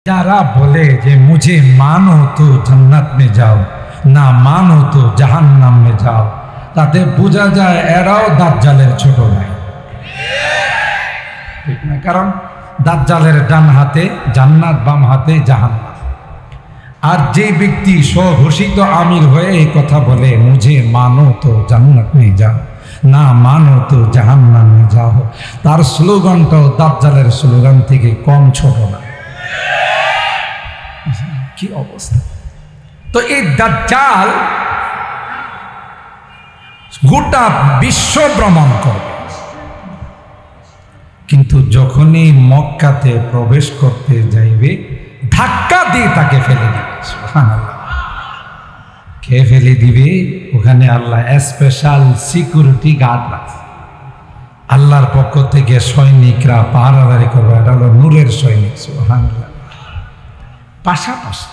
যারা বলে যে মুঝে মানো তো জান্নাত মে যাও, না মানো তো জাহান্নাম মে যাও, তাতে বোঝা যায় এরাও দাজ্জালের ছোট ভাই, ঠিক না? কারণ দাজ্জালের ডান হাতে জান্নাত, বাম হাতে জাহান্নাম। আর যে ব্যক্তি স্বঘোষিত আমির হয়ে এই কথা বলে মুঝে মানো তো জান্নাত মে যাও, না মানো তো জাহান্নাম মে যাও, তার স্লোগানটাও দাজ্জালের স্লোগান থেকে কম ছোট না। কি অবস্থা! তো এই দাজ্জাল গোটা বিশ্ব ভ্রমণ করবে, কিন্তু যখনই মক্কাতে প্রবেশ করতে যাইবে ধাক্কা দিয়ে তাকে ফেলে দিবে। সুবহানাল্লাহ! কে ফেলে দিবে? ওখানে আল্লাহ স্পেশাল সিকিউরিটি গার্ড রাখে, আল্লাহর পক্ষ থেকে সৈনিকরা পাহারাদারি করবে। এটা হলো নূরের সৈনিক। সুবহানাল্লাহ! পাশাপাশি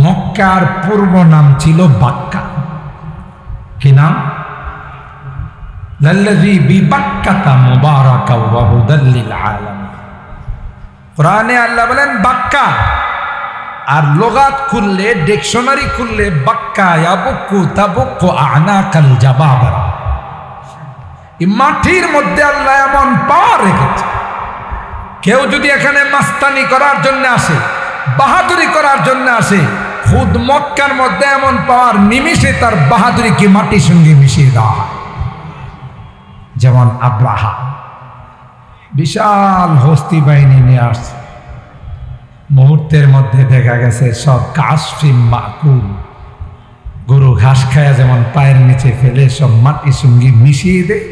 মক্কার পূর্ব নাম ছিল বাক্কা। কি নাম? লাল্লাযী বিবাক্কাতা মুবারাকা ওয়া হুদাল লিল আলামিন। কোরআনে আল্লাহ বলেন বাক্কা, আর লুগাত খুললে, ডিকশনারি খুললে বাক্কা ইয়াবুক্কু তাবুক্কু আনাকাল জাবাবারা। এই মাটির মধ্যে আল্লাহ এমন পাওয়ার রেখেছে, কেউ যদি এখানে মাস্তানি করার জন্য আসে, বাহাদুরি করার জন্য আসে, খুদ মক্কার মধ্যে এমন পাওয়ার, নিমিষে তার বাহাদুরিকে মাটির সঙ্গে মিশিয়ে দেওয়া হয়। যেমন আব্রাহা বিশাল হস্তি বাহিনী নিয়ে আসছে, মুহূর্তের মধ্যে দেখা গেছে সব কাশফিম মাকুল, গরু ঘাস খায়া যেমন পায়ের নিচে ফেলে সব মাটির সঙ্গে মিশিয়ে দেয়,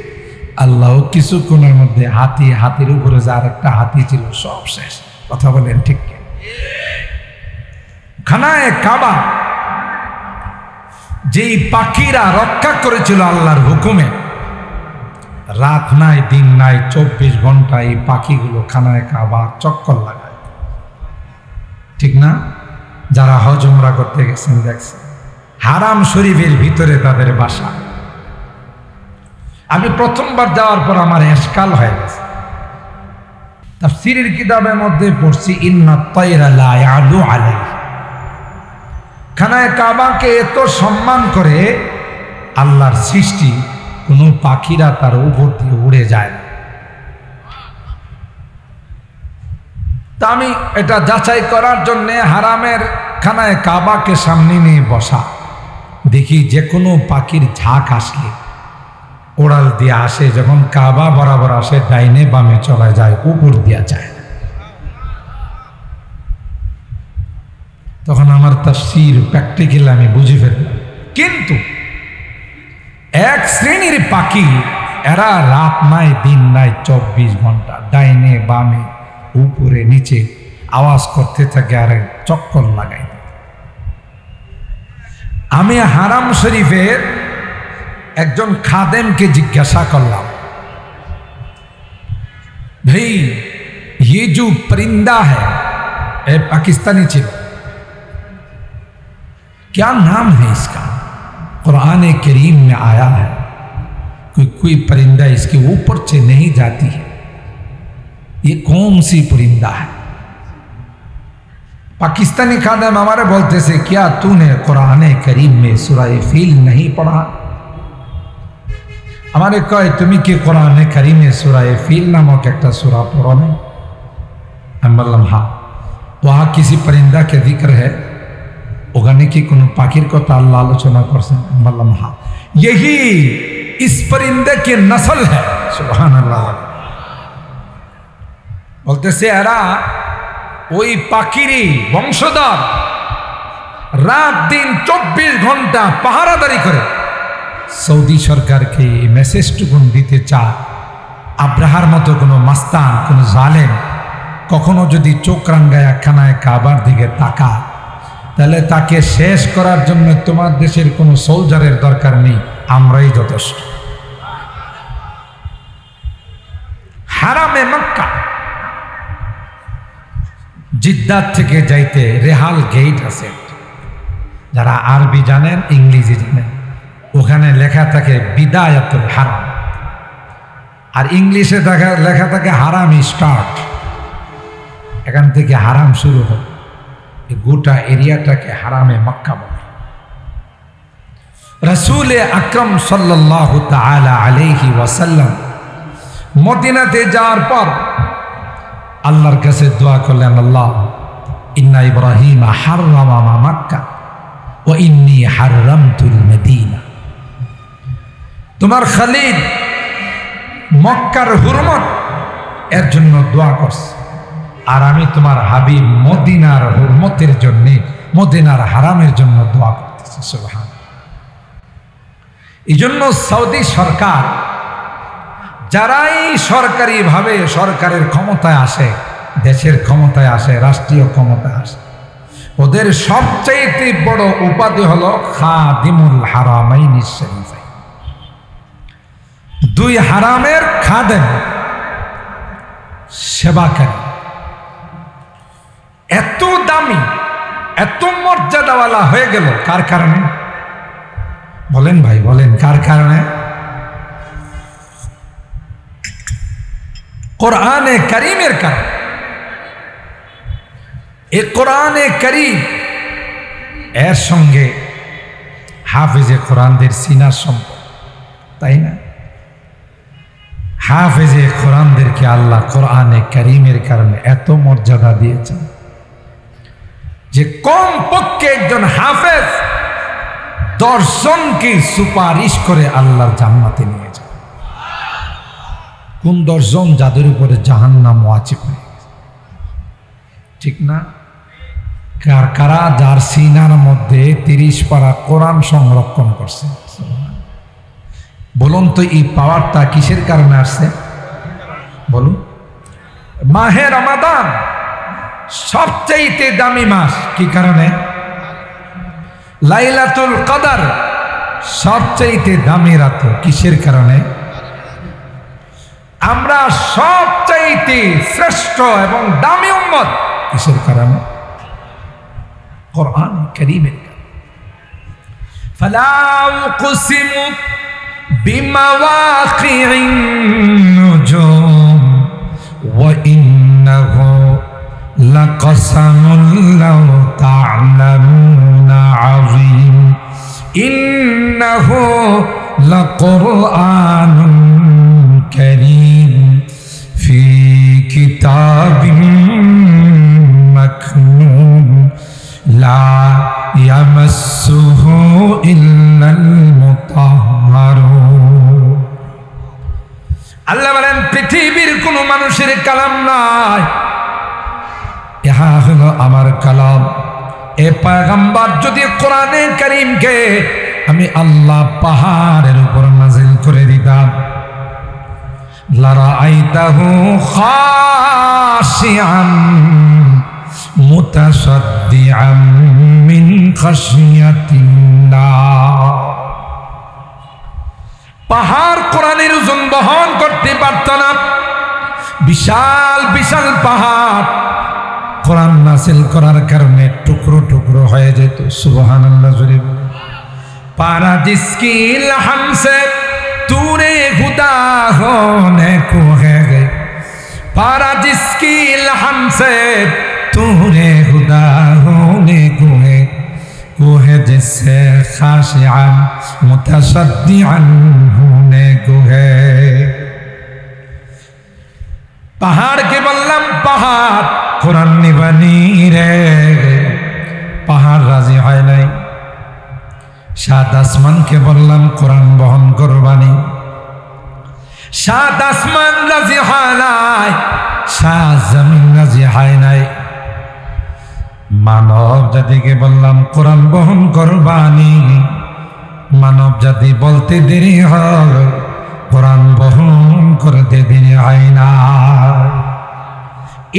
আল্লাহ কিছুক্ষণের মধ্যে হাতির উপরে যার একটা হাতি ছিল সব শেষ। কথা বলেন ঠিক? খানায়ে কাবা যেই পাখিরা রক্ষা করেছিল আল্লাহর হুকুমে, রাত নাই দিন নাই 24 ঘন্টা এই পাখিগুলো খানায়ে কাবা চক্কর লাগায়, ঠিক না? যারা হজ উমরা করতে গেছেন দেখছেন, হারাম শরীফের ভিতরে তাদের বাসা। আমি প্রথমবার যাওয়ার পর আমার এশকাল হয়ে গেছে। তাফসীরের কিতাবের মধ্যে পড়ছি ইন্নাত তায়রা লা ইয়ালু আলাইহি। খানায়ে কাবাকে এত সম্মান করে আল্লাহর সৃষ্টি, কোনো পাখিরা তার উপর দিয়ে উড়ে যায় না। তা আমি এটা যাচাই করার জন্যে হারামের খানায়ে কাবাকে সামনে নিয়ে বসা, দেখি যে কোনো পাখির ঝাঁক আসলে ওড়াল দিয়ে আসে, যখন কাবা বরাবর আসে ডাইনে বামে চলে যায়, উপর দিয়া যায়। তখন আমার তাফসীর প্র্যাকটিক্যাল আমি বুঝে ফেললাম। কিন্তু এক শ্রেণীর পাখি, এরা রাত নাই দিন নাই 24 ঘন্টা ডাইনে বামে উপরে নিচে আওয়াজ করতে থাকে আর চক্কর লাগাই। আমি হারাম শরীফের একজন খাদেমকে জিজ্ঞাসা করলাম, ভাই ये जो परिंदा है, पाकिस्तानी ছিল, क्या नाम है इसका? कुरान करीम में आया है कोई परिंदा इसके ऊपर से नहीं जाती है, ये कौन सी परिंदा है? पाकिस्तानी खादेम हमारे बोलते से, क्या तूने कुरान करीम में सूरा फील नहीं पढ़ा? हमारे कहे तुम कि कुरान करीम में सूरा फील नामक एक सूरा पढ़ो नहीं? हम बोललाम हाँ। वहाँ किसी परिंदा के जिक्र है? ওখানে কি কোনো পাখির কথা আল্লাহ আলোচনা করছেন? বললাম হ্যাঁ, यही इस परिंदे की नस्ल है। সুবহানাল্লাহ। বলতেছে এরা ওই পাখিরই বংশধর, রাত দিন 24 ঘন্টা পাহারাদারি করে। সৌদি সরকারকে এই মেসেজটুকুন দিতে চায়, আব্রাহার মতো কোনো মাস্তান, কোনো জালেম কখনো যদি চোখ রাঙ্গায় খানায়ে কাবার দিকে তাকায়, তাহলে তাকে শেষ করার জন্য তোমার দেশের কোনো সোলজারের দরকার নেই, আমরাই যথেষ্ট। হারামে মক্কা জিদ্দা থেকে যাইতে রেহাল গেট আছে, যারা আরবি জানেন ইংরেজি জানেন, ওখানে লেখা থাকে বিদায়াতুল হারাম, আর ইংলিশে লেখা থাকে হারাম স্টার্ট। এখান থেকে হারাম শুরু হয়, এই গোটা এরিয়াটাকে হারামে মক্কা বলে। রাসূল আকরাম সাল্লাল্লাহু তাআলা আলাইহি ওয়াসাল্লাম মদিনাতে যাওয়ার পর আল্লাহর কাছে দোয়া করলেন, আল্লাহ ইন্না ইব্রাহিম হাররামা মক্কা ওয়া ইন্নী হাররামতুল মদিনা। তোমার খলিল মক্কার হুরমত এর জন্য দোয়া করছে, আর আমি তোমার হাবিব মদিনার হুরমতের জন্য, মদিনার হারামের জন্য দোয়া করতেছি। সুবহান। এই জন্য সৌদি সরকার যারাই সরকারিভাবে সরকারের ক্ষমতায় আসে, দেশের ক্ষমতায় আসে, রাষ্ট্রীয় ক্ষমতায় আসে, ওদের সবচেয়ে বড় উপাধি হলো খাদিমুল হারামাইনি শরীফাইন। দুই হারামের খাদেম, সেবাকারী। এত দামি, এত মর্যাদাওয়ালা হয়ে গেল কার কারণে? বলেন ভাই, বলেন কার কারণে? কোরআনে কারীমের কারণে। এই কোরআনে কারীম এর সঙ্গে হাফেজে কোরআনদের সিনার সম্পর্ক, তাই না? হাফেজে কোরআনদেরকে আল্লাহ কোরআনে কারীমের কারণে এত মর্যাদা দিয়েছেন যে কম পক্ষে একজন হাফেজ 10 জনকে সুপারিশ করে আল্লাহর জান্নাতে নিয়ে যায়। কোন 10 জন? যাদের উপরে জাহান্নাম ওয়াজিব হয়ে গেছে, ঠিক না? কারা যার সিনার মধ্যে 30 পারা কোরআন সংরক্ষণ করছে? বলুন তো এই পাওয়ারটা কিসের কারণে আসছে? বলুন। মাহে রমাদান সবচেয়ে দামি মাস, কি কারণে? লাইলাতুল কদর সবচেয়ে দামি রাত, কিসের কারণে? আমরা সবচেয়ে শ্রেষ্ঠ এবং দামি উম্মত, কিসের কারণে? কোরআন কারীমের কারণে। ফালা উকসিমু বিমাওয়াকিন নুজুম ওয়া ইন্নাহু লাকাসামুন লাউ তা'লামুনা আযীম ইন্নাহু লাকুরআনুন কারীম ফি কিতাবিন মাকনুন লা ইয়ামাসসুহু ইল্লাল মুতাহহারুন। আল্লাহ বলেন পৃথিবীর কোন মানুষের কালাম নাই, ইহা হলো আমার কালাম। এ পয়গম্বর যদি কোরআনে কারীমকে আমি আল্লাহ পাহাড়ের উপর নাযিল করে দিতাম, লারাআইতাহু খাশিআন মুতাসাদ্দিআম মিন খাশিয়াতিল্লাহ। পাহাড় কোরআনের ওজন বহন করতে পারত না, বিশাল বিশাল পাহাড় কোরআন নাযিল করার কারণে টুকরো টুকরো হয়ে যেত। সুবহানাল্লাহ জোরে বলেন। পারা জিসকি লহম সে তूने खुदा होने को है, पारा जिसकी लहम से तूने खुदा होने को है जिससे खाशिआन मुतसद्दिआन होने को है। पहाड़ के बल्लम पहाड़ कुरान निबनी रे, पहाड़ राजी है नहीं। सात आसमान के बल्लम कुरान बहन कुरबानी, सात आसमान राजी है नहीं, सात जमीन राजी है नहीं। मानव जाति के बल्लम कुरान बहन कुरबानी, मानव जाति बोलते देरी है कुरान बहन करते देरी है ना।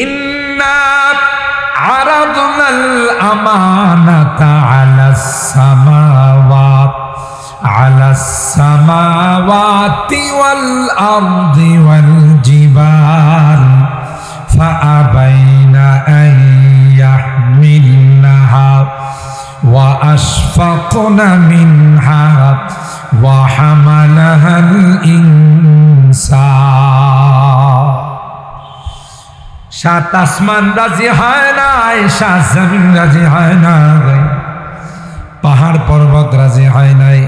इन्ना अरदनल अमानता अलस समावाति वल अर्दि वल जिबाल फअबैना अन यहमिलनहा व अशफक़ना मिनहा व हमलहल इंसान। সাত আসমান রাজি হয় নাই, সাত জমিন রাজি হয় না, পাহাড় পর্বত রাজি হয় নাই,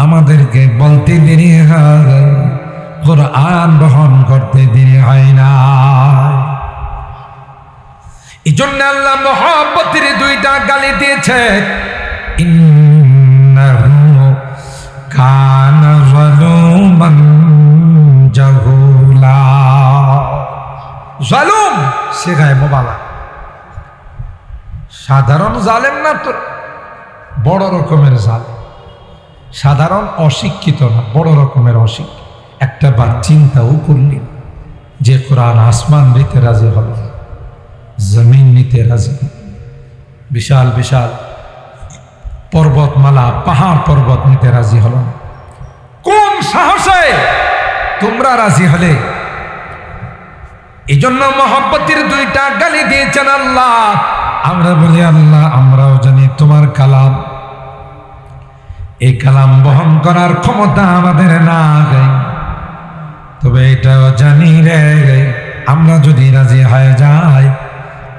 আমাদেরকে বলতে দেরি হয়, কোরআন বহন করতে দেরি হয় না। এই জন্য আল্লাহ মুহাব্বতের দুইটা গালি দিয়েছে, ইন্নাহু কানা যালুমান জাহুলা। জালুম সেগায় মোবালা, সাধারণ জালেম না তো, বড় রকমের জালেম। সাধারণ অশিক্ষিত না, বড় রকমের অশিক্ষিত। একটা বার চিন্তাও করলি যে কোরআন আসমান নিতে রাজি হল, জমিন নিতে রাজি, বিশাল বিশাল পর্বতমালা, পাহাড় পর্বত নিতে রাজি হল না। কোন সাহসে তোমরা রাজি হলে? এই জন্য মহব্বতের দুইটা গালি দিয়েছেন আল্লাহ। আমরা বলি আল্লাহ আমরাও জানি তোমার কালাম, এই কালাম বহন করার ক্ষমতা আমাদের না, তবে এটাও জানি রে আমরা যদি রাজি হয়ে যাই,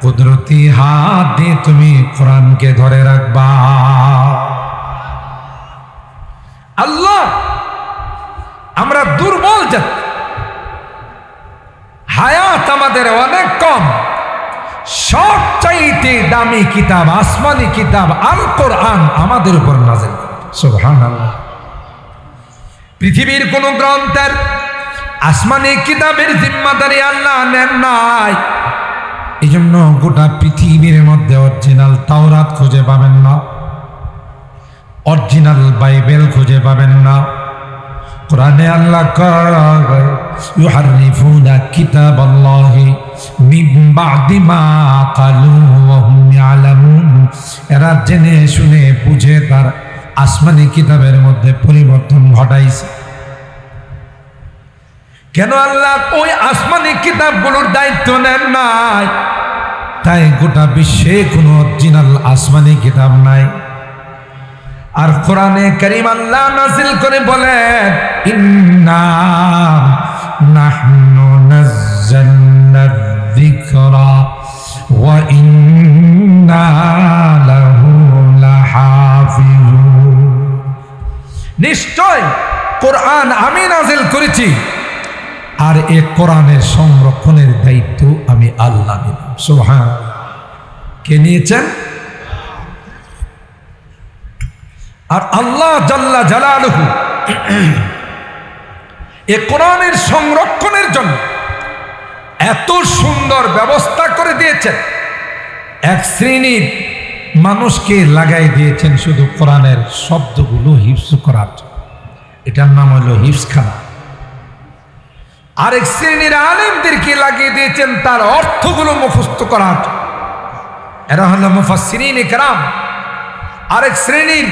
কুদরতি হাত দিয়ে তুমি কোরআনকে ধরে রাখবা। আল্লাহ আমরা দুর্বল জাতি, হায়াত আমাদের অনেক কম, সবচাইতে দামি কিতাব, আসমানি কিতাব আল কোরআন আমাদের উপর নাযিল করেছেন। সুবহানাল্লাহ। পৃথিবীর কোন গ্রন্থের আসমানি কিতাবের জিম্মাদারি আল্লাহ নেন নাই। এই জন্য গোটা পৃথিবীর মধ্যে অরিজিনাল তাওরাত খুঁজে পাবেন না, অরিজিনাল বাইবেল খুঁজে পাবেন না। কোরআনে আল্লাহ কয় ইউহাররিফুনা কিতাবাল্লাহি মিন বা'দি মা ক্বালু ওয়া হুম ইয়ালামুন। এরা জেনে শুনে বুঝে তার আসমানি কিতাবের মধ্যে পরিবর্তন ঘটাইছে। কেন আল্লাহ ওই আসমানি কিতাবগুলোর দায়িত্ব নেন নাই? তাই গোটা বিশ্বে কোনো অরিজিনাল আসমানি কিতাব নাই। আর কোরআনে কারীম আল্লাহ নাযিল করে বলেন ইন্না নাহনু নাযালনা যিকরা ওয়া ইন্না লাহু লাহাফিজুন। নিশ্চয় কোরআন আমি নাযিল করেছি, আর এই কোরআনের সংরক্ষণের দায়িত্ব আমি আল্লাহ নিলাম। সুবহানাল্লাহ। কে নিয়েছেন? আর আল্লাহ জাল্লা জালালুহু এই কোরআনের সংরক্ষণের জন্য এত সুন্দর ব্যবস্থা করে দিয়েছেন। এক শ্রেণীর মানুষকে লাগাই দিয়েছেন শুধু কোরআনের শব্দগুলো হিফজ করার জন্য, এটার নাম হলো হিফজখানা। আরেক শ্রেণীর আলেমদেরকে লাগিয়ে দিয়েছেন তার অর্থগুলো মুখস্থ করার জন্য, এরা হলো মুফাসসিরিন ইকরাম। আরেক শ্রেণীর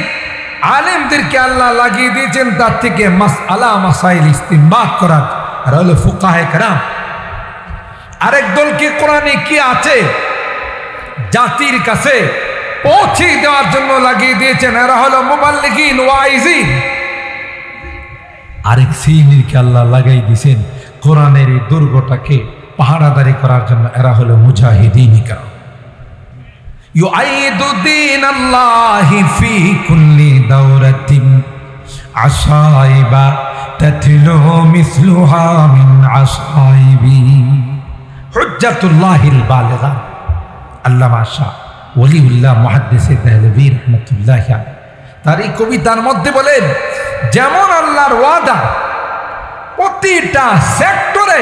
আলেমদেরকে আল্লাহ লাগিয়ে দিয়েছেন তার থেকে মাসআলা মাসাইল ইস্তিনবাত করার, এরা হলো ফুকাহে কেরাম। আরেক দলকে কোরআনে কি আছে জাতির কাছে পৌঁছে দেওয়ার জন্য লাগিয়ে দিয়েছেন, এরা হলো মুবাল্লিগিন ওয়াইজিন। আরেক শ্রেণীরকে আল্লাহ লাগাই দিয়েছেন কোরআনের এই দুর্গটাকে পাহারাদারি করার জন্য, এরা হলো মুজাহিদিন ইকরাম। يؤيد دين الله في كل دورة عصائب تتلو مثلها من عصائبه حجة الله البالغة। আল্লামা শাহ ওলিউল্লাহ মুহাদ্দিস দেহলভী রাহমাতুল্লাহ আলাইহি তার এই কবিতার মধ্যে বলেন, যেমন আল্লাহর ওয়াদা প্রতিটা সেক্টরে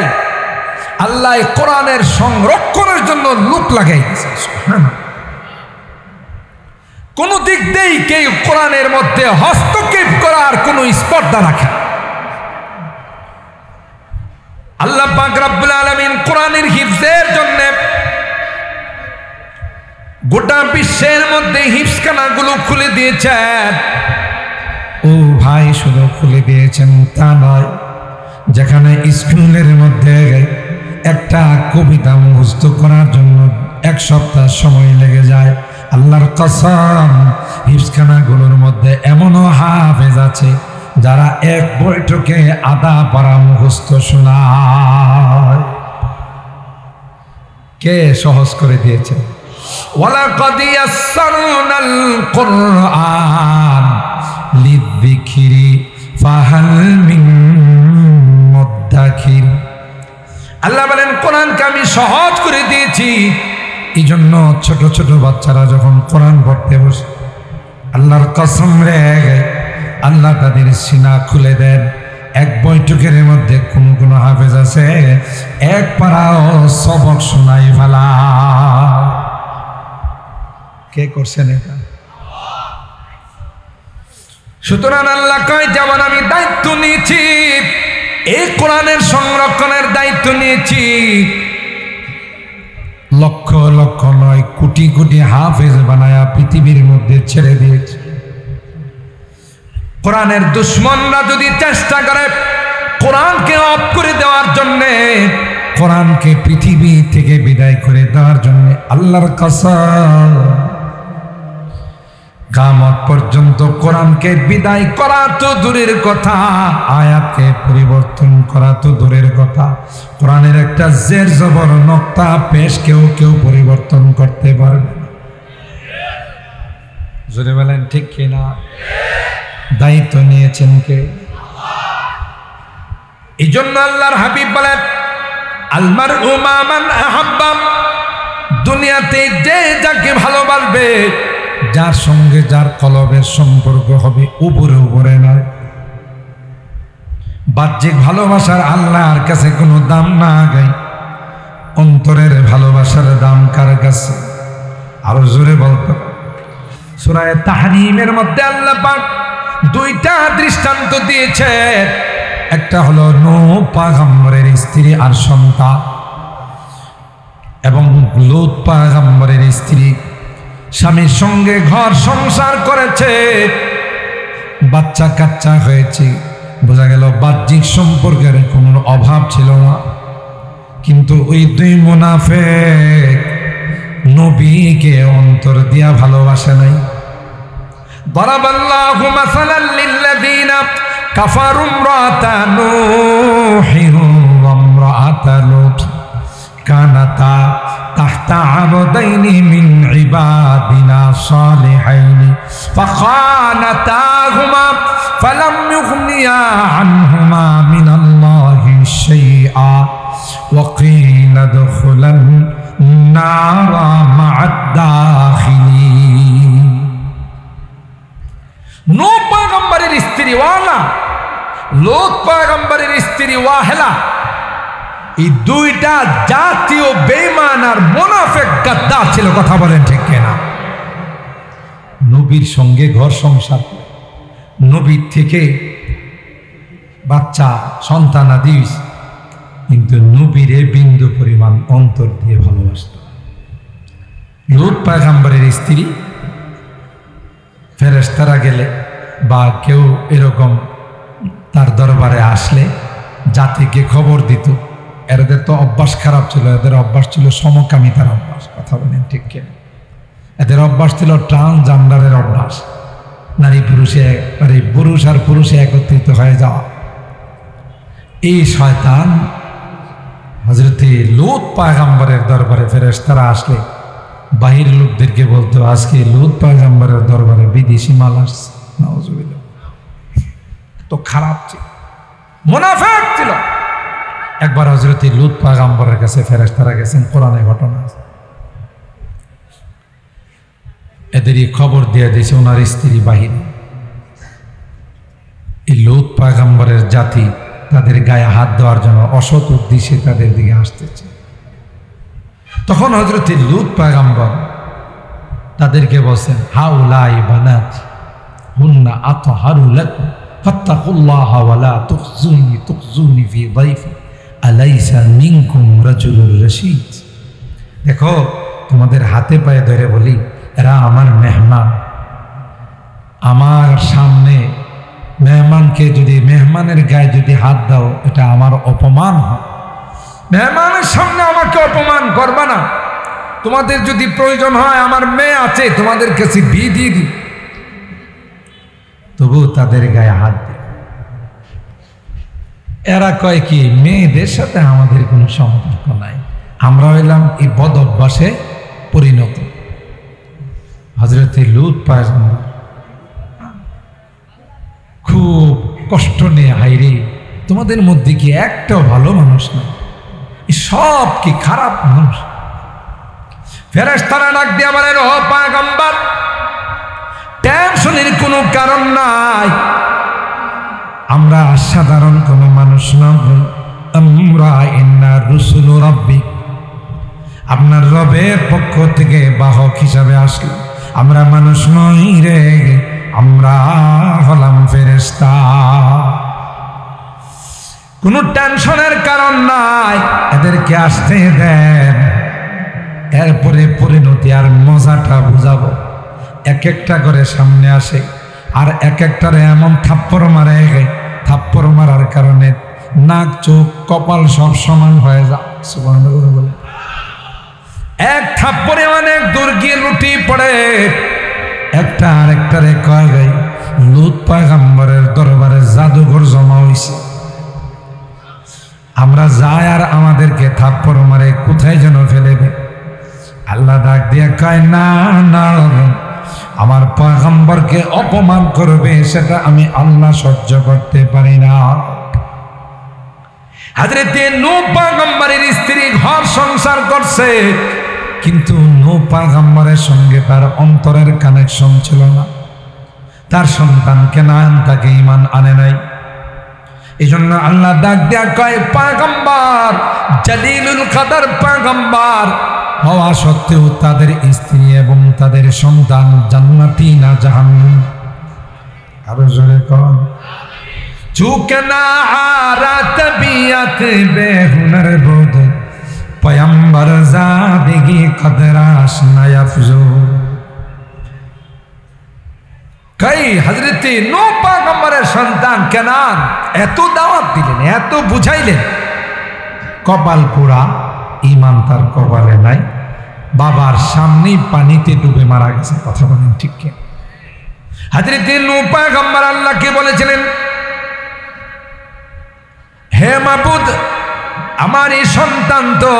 আল্লাহ কোরআনের সংরক্ষণের জন্য লোক লাগাই দিয়েছে। সুবহানাল্লাহ। কোন দিক দিয়েই কেউ কোরআনের মধ্যে হস্তক্ষেপ করার কোন স্পর্ধা রাখে। আল্লাহ পাক রব্বুল আলামিন কোরআনের হিফজের জন্য গোটা বিশ্বের মধ্যে হিফজখানাগুলো খুলে দিয়েছেন। ও ভাই, শুধু খুলে দিয়েছেন তা নয়, যেখানে স্কুলের মধ্যে একটা কবিতা মুখস্থ করার জন্য এক সপ্তাহ সময় লেগে যায়, আল্লাহর কসম হিফজখানাগুলোর মধ্যে এমনও হাফেজ আছে যারা এক বৈঠকে আধা পারা মুখস্থ শোনায়। কে সহজ করে দিয়েছে? ওয়ালাকাদ ইয়াসসারনাল কুরআন লিযিকরি ফাহাল মিন মুদ্দাকির। আল্লাহ বলেন কোরআনকে আমি সহজ করে দিয়েছি, এই জন্য ছোট ছোট বাচ্চারা যখন কোরআন পড়তে বসে, আল্লাহর কসম রে আল্লাহ তাদের সিনা খুলে দেন। এক বৈঠকের মধ্যে কোন হাফেজ আছে এক পারাও সবক শোনাই ফেলা। কে করছেন এটা? সুতরাং আল্লাহ কয় যেমন আমি দায়িত্ব নিয়েছি, এই কোরআনের সংরক্ষণের দায়িত্ব নিয়েছি, লক্ষ লক্ষ নয় কোটি কোটি হাফেজ বানায়া পৃথিবীর মধ্যে ছেড়ে দিয়েছে। কোরআনের দুশ্মনরা যদি চেষ্টা করে কোরআনকে অফ করে দেওয়ার জন্য, কোরআনকে পৃথিবী থেকে বিদায় করে দেওয়ার জন্য, আল্লাহর কসম কিয়ামত পর্যন্ত কোরআনকে বিদায় করা তো দূরের কথা, আয়াতকে পরিবর্তন করা তো দূরের কথা, কোরআনের একটা জের জবর নক্তা পেশ কেউ পরিবর্তন করতে পারবে না। জোরে বলেন ঠিক কিনা? দায়িত্ব নিয়েছেন কে? এই জন্য আল্লাহর হাবিব বলেন আল মারউ মা মান আহাব্বা, দুনিয়াতে যে যাকে ভালোবাসবে, যার সঙ্গে যার কলবের সম্পর্ক হবে, উপরে নয়। বাহ্যিক ভালোবাসার আল্লাহর কাছে কোনো দাম না গাই, অন্তরের ভালোবাসার দাম কার কাছে? আরো জোরে বলতে। সূরা তাহরীমের মধ্যে আল্লাহ পাক দুইটা দৃষ্টান্ত দিয়েছে। একটা হলো নূহ পয়গম্বরের স্ত্রী আর সন্তান, এবং লূত পয়গম্বরের স্ত্রী স্বামীর সঙ্গে ঘর সংসার করেছে, বাচ্চা কাচ্চা হয়েছে, বোঝা গেল বাহ্যিক সম্পর্কের কোনো অভাব ছিল না। কিন্তু ওই দুই মুনাফিক নবীকে অন্তর দিয়া ভালোবাসে নাই। দরাবাল্লাহু মাসালাল লিল্লাযীনা কাফারু ইমরাআতা নূহিন ওয়া ইমরাআতা লূত কানাতা তাহতা আবদাইনি মিন ইবাদিনা সালিহাইনি ফাখানাতাহুমা ফালাম ইউগনিয়া আনহুমা মিনাল্লাহি শাইআ ওয়া কিলা দুখুলান নারা মা'আদ দাখিলিন। নূহ পয়গম্বরের স্ত্রী ওয়ালা, লূত পয়গম্বরের স্ত্রী ওয়াহেলা, এই দুইটা জাতীয় বেঈমান আর মুনাফিক গাদ্দার ছিল। কথা বলেন ঠিক কিনা? নবীর সঙ্গে ঘর সংসার, নবীর থেকে বাচ্চা সন্তানাদি, কিন্তু নবীরে বিন্দু পরিমাণ অন্তর দিয়ে ভালোবাসত। লূত পয়গম্বরের স্ত্রী ফেরেশতারা গেলে বা কেউ এরকম তার দরবারে আসলে জাতিকে খবর দিত। এদের তো অভ্যাস খারাপ ছিল, এদের অভ্যাস ছিল সমকামিতার অভ্যাস। কথা বলেন ঠিক কিনা? এদের অভ্যাস ছিল ট্রান্সজেন্ডারের অভ্যাস, নারী পুরুষে পুরুষ আর পুরুষে একত্রিত হয়ে যাওয়া। এই শয়তান হযরত লূত পয়গম্বরের দরবারে ফেরেশতারা আসলে বাহির লোকদেরকে বলতো আজকে লূত পয়গম্বরের দরবারে বিদেশি মাল আসছে। নাউজুবিল্লাহ। তো খারাপ ছিল, মুনাফিক ছিল। একবার হযরত লূত পয়গম্বরের কাছে ফেরেশতারা গেছেন, কোরআনে ঘটনা আছে। এদেরই খবর দিয়ে দিয়েছে ওনার স্ত্রী বাহিনী। এই লূত পয়গম্বরের জাতি তাদের গায়ে হাত দেওয়ার জন্য অসৎ উদ্দেশ্যে তাদের দিকে আসতেছে। তখন হযরত লূত পয়গম্বর তাদেরকে বলছেন হাউলাই বানাত হুন্না আতহারু লাকুম ফাত্তাকুল্লাহা ওয়া লা তুখজুনি ফি যায়ফি আলাইসা মিনকুম রাজুলুর রশীদ। দেখো, তোমাদের হাতে পায়ে ধরে বলি, এরা আমার মেহমান। আমার সামনে মেহমানকে যদি, মেহমানের গায়ে যদি হাত দাও, এটা আমার অপমান হয়। মেহমানের সামনে আমাকে অপমান করবা না। তোমাদের যদি প্রয়োজন হয়, আমার মেয়ে আছে, তোমাদের কাছে বিয়ে দিয়ে দিই, তবু তাদের গায়ে হাত দেয়। এরা কয় কি, মেয়েদের সাথে আমাদের কোনো সম্পর্ক নাই, আমরা হইলাম এই বদ অভ্যাসে পরিণত। হযরতে লূত পয়গম্বর খুব কষ্ট নিয়ে, হাইরে তোমাদের মধ্যে কি একটাও ভালো মানুষ না, সব কি খারাপ মানুষ। ফেরেশতারা ডাক দিয়ে বলেন, ও পয়গম্বর, টেনশনের কোনো কারণ নাই, আমরা সাধারণ কোনো মানুষ নই, আমরা ইন্না রুসুল রাব্বিক, আপনার রবের পক্ষ থেকে বাহক হিসাবে আসলো, আমরা মানুষ নই রে, আমরা হলাম ফেরেশতা। কোনো টেনশনের কারণ নাই, এদেরকে আসতে দেন, এরপরে পরিণতি আর মজাটা বুঝাবো। এক একটা করে সামনে আসে, আর এক একটারে এমন থাপ্পড় মারে, থাপ্পড় মারার কারণে নাক চোখ কপাল সব সমান হয়ে যায়। সুবহানাল্লাহ বলে, এক থাপ্পড়ে অনেক দূর গিয়ে লুটি পড়ে। একটা আরেকটারে কয় গাই, লূত পয়গম্বরের দরবারে জাদুঘর জমা হইছে, আমরা যাই আর আমাদেরকে থাপ্পড় মারে কোথায় যেন ফেলে দে। আল্লাহ ডাক দিয়ে কয়, না না, আমার পয়গম্বরকে অপমান করবে সেটা আমি আল্লাহ সহ্য করতে পারি না। হযরতে নূহ পয়গম্বরের স্ত্রী ঘর সংসার করছে, কিন্তু নূহ পয়গম্বরের সঙ্গে তার অন্তরের কানেকশন ছিল না। তার সন্তান কেনান তাকে ঈমান আনে নাই। এই জন্য আল্লাহ ডাক দিয়া কয়, পয়গম্বর জলিলুল কদর পয়গম্বর হওয়া সত্ত্বেও তাদের স্ত্রী এবং তাদের সন্তান জান্নাতি না জাহান্নামী? আরো জোরে কর। চুকে না হারা তবিয়ত বেহুনর বুদ, পয়গম্বর জাদিগি কদরাশ না আফজো। কই হযরতে নূহ পয়গম্বরের সন্তান কেনান এত দাওয়াত দিলেন, এত বুঝাইলেন, কপাল পোড়া, ঈমান তার কপালে নাই, বাবার সামনেই পানিতে ডুবে মারা গেছে। কথা বলেন ঠিক কি? হযরতে নূহ পয়গম্বর আল্লাহকে বলেছিলেন, হে মাবুদ, আমার এই সন্তান তো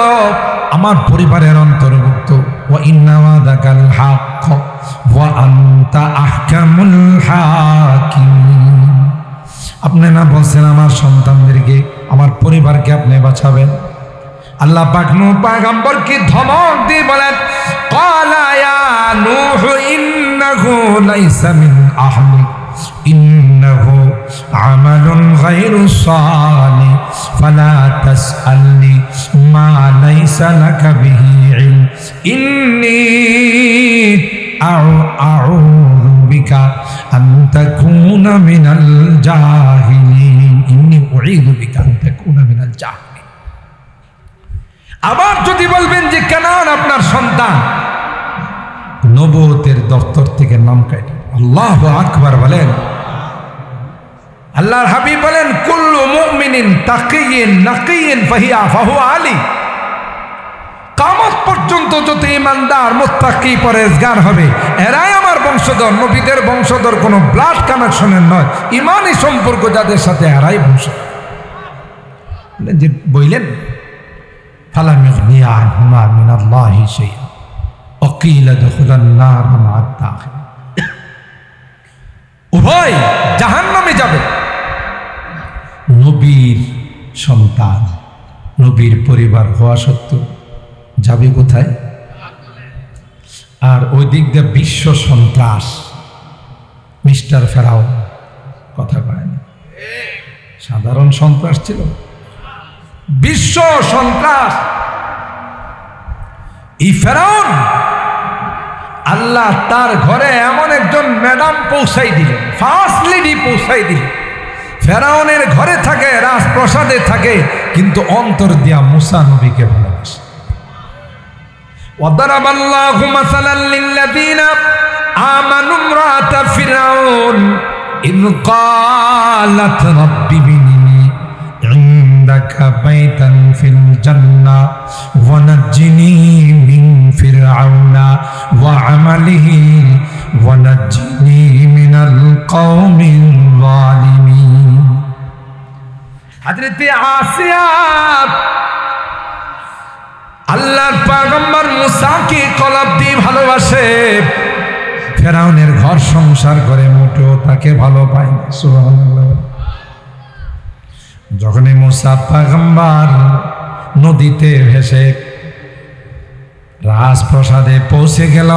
আমার পরিবারের অন্তর্ভুক্ত, ওয়া ইন্না ওয়াদাকাল হক ওয়া আনতা আহকামুল হাকিমিন। আপনি না বলছেন আমার সন্তানদেরকে, আমার পরিবারকে আপনি বাঁচাবেন? আল্লাহ পাক নূহ পয়গম্বরকে ধমক দিয়ে বলেন, ক্বালা ইয়া নূহ ইন্নাহু লাইসা মিন আহলিক, ইন্নাহু আমালুন গায়রু সালিহ, ফালা তাসআলনি মা লাইসা লাকা বিহি ইলম, ইন্নী আউযু বিকা আন তাকুনা মিনাল জাহিলিন, ইন্নী উঈযু বিকা আন তাকুনা মিনাল জাহিলিন। আবার যদি বলবেন যে কেনান আপনার সন্তান, নবুয়তের দফতর থেকে নাম কাটেন। আল্লাহু আকবার বলেন। আল্লাহর হাবিব বলেন, কুল্লু মুমিনিন তাকিয়িন নাকিয়িন ফাহুয়া আলী। কিয়ামত পর্যন্ত যত ঈমানদার মুত্তাকি পরেজগার হবে, এরাই আমার বংশধর। নবীদের বংশধর কোনো ব্লাড কানেকশনের নয়, ঈমানি সম্পর্ক যাদের সাথে, এরাই বংশধর। যে বললেন, ফালাম ইগনিয়া আনহুমা মিনাল্লাহি শাইআ ওয়া কিলা দুখুলান নার মা'আদ দাখিল। উভয় জাহান্নামে যাবে। নবীর সন্তান, নবীর পরিবার হওয়া সত্ত্বেও যাবে কোথায়? আর ওই দিক দিয়ে বিশ্ব সন্ত্রাস, মিস্টার ফেরাউন, কথা কয় না, সাধারণ সন্ত্রাস ছিল, বিশ্ব সন্ত্রাস। এই ফেরাউন, আল্লাহ তার ঘরে এমন একজন ম্যাডাম পৌঁছাই দিলেন, ফার্স্ট লেডি পৌঁছাই দিলেন। ফেরাউনের ঘরে থাকে, রাজপ্রাসাদে থাকে, কিন্তু অন্তর দিয়া মুসা নবীকে ভালোবাসে। وضرب الله مثلا للذين آمنوا امرأة فرعون إذ قالت رب ابن لي عندك بيتا في الجنة ونجني من فرعون وعمله ونجني من القوم الظالمين। حضرت آسيا আল্লাহর পয়গম্বর মুসাকে কলব দিয়ে ভালোবাসে, ফেরাউনের ঘর সংসার করে মোটেও তাকে ভালো পায় না। সুবহানাল্লাহ। যখনই মুসা পয়গম্বর নদীতে ভেসে রাজপ্রাসাদে পৌঁছে গেল,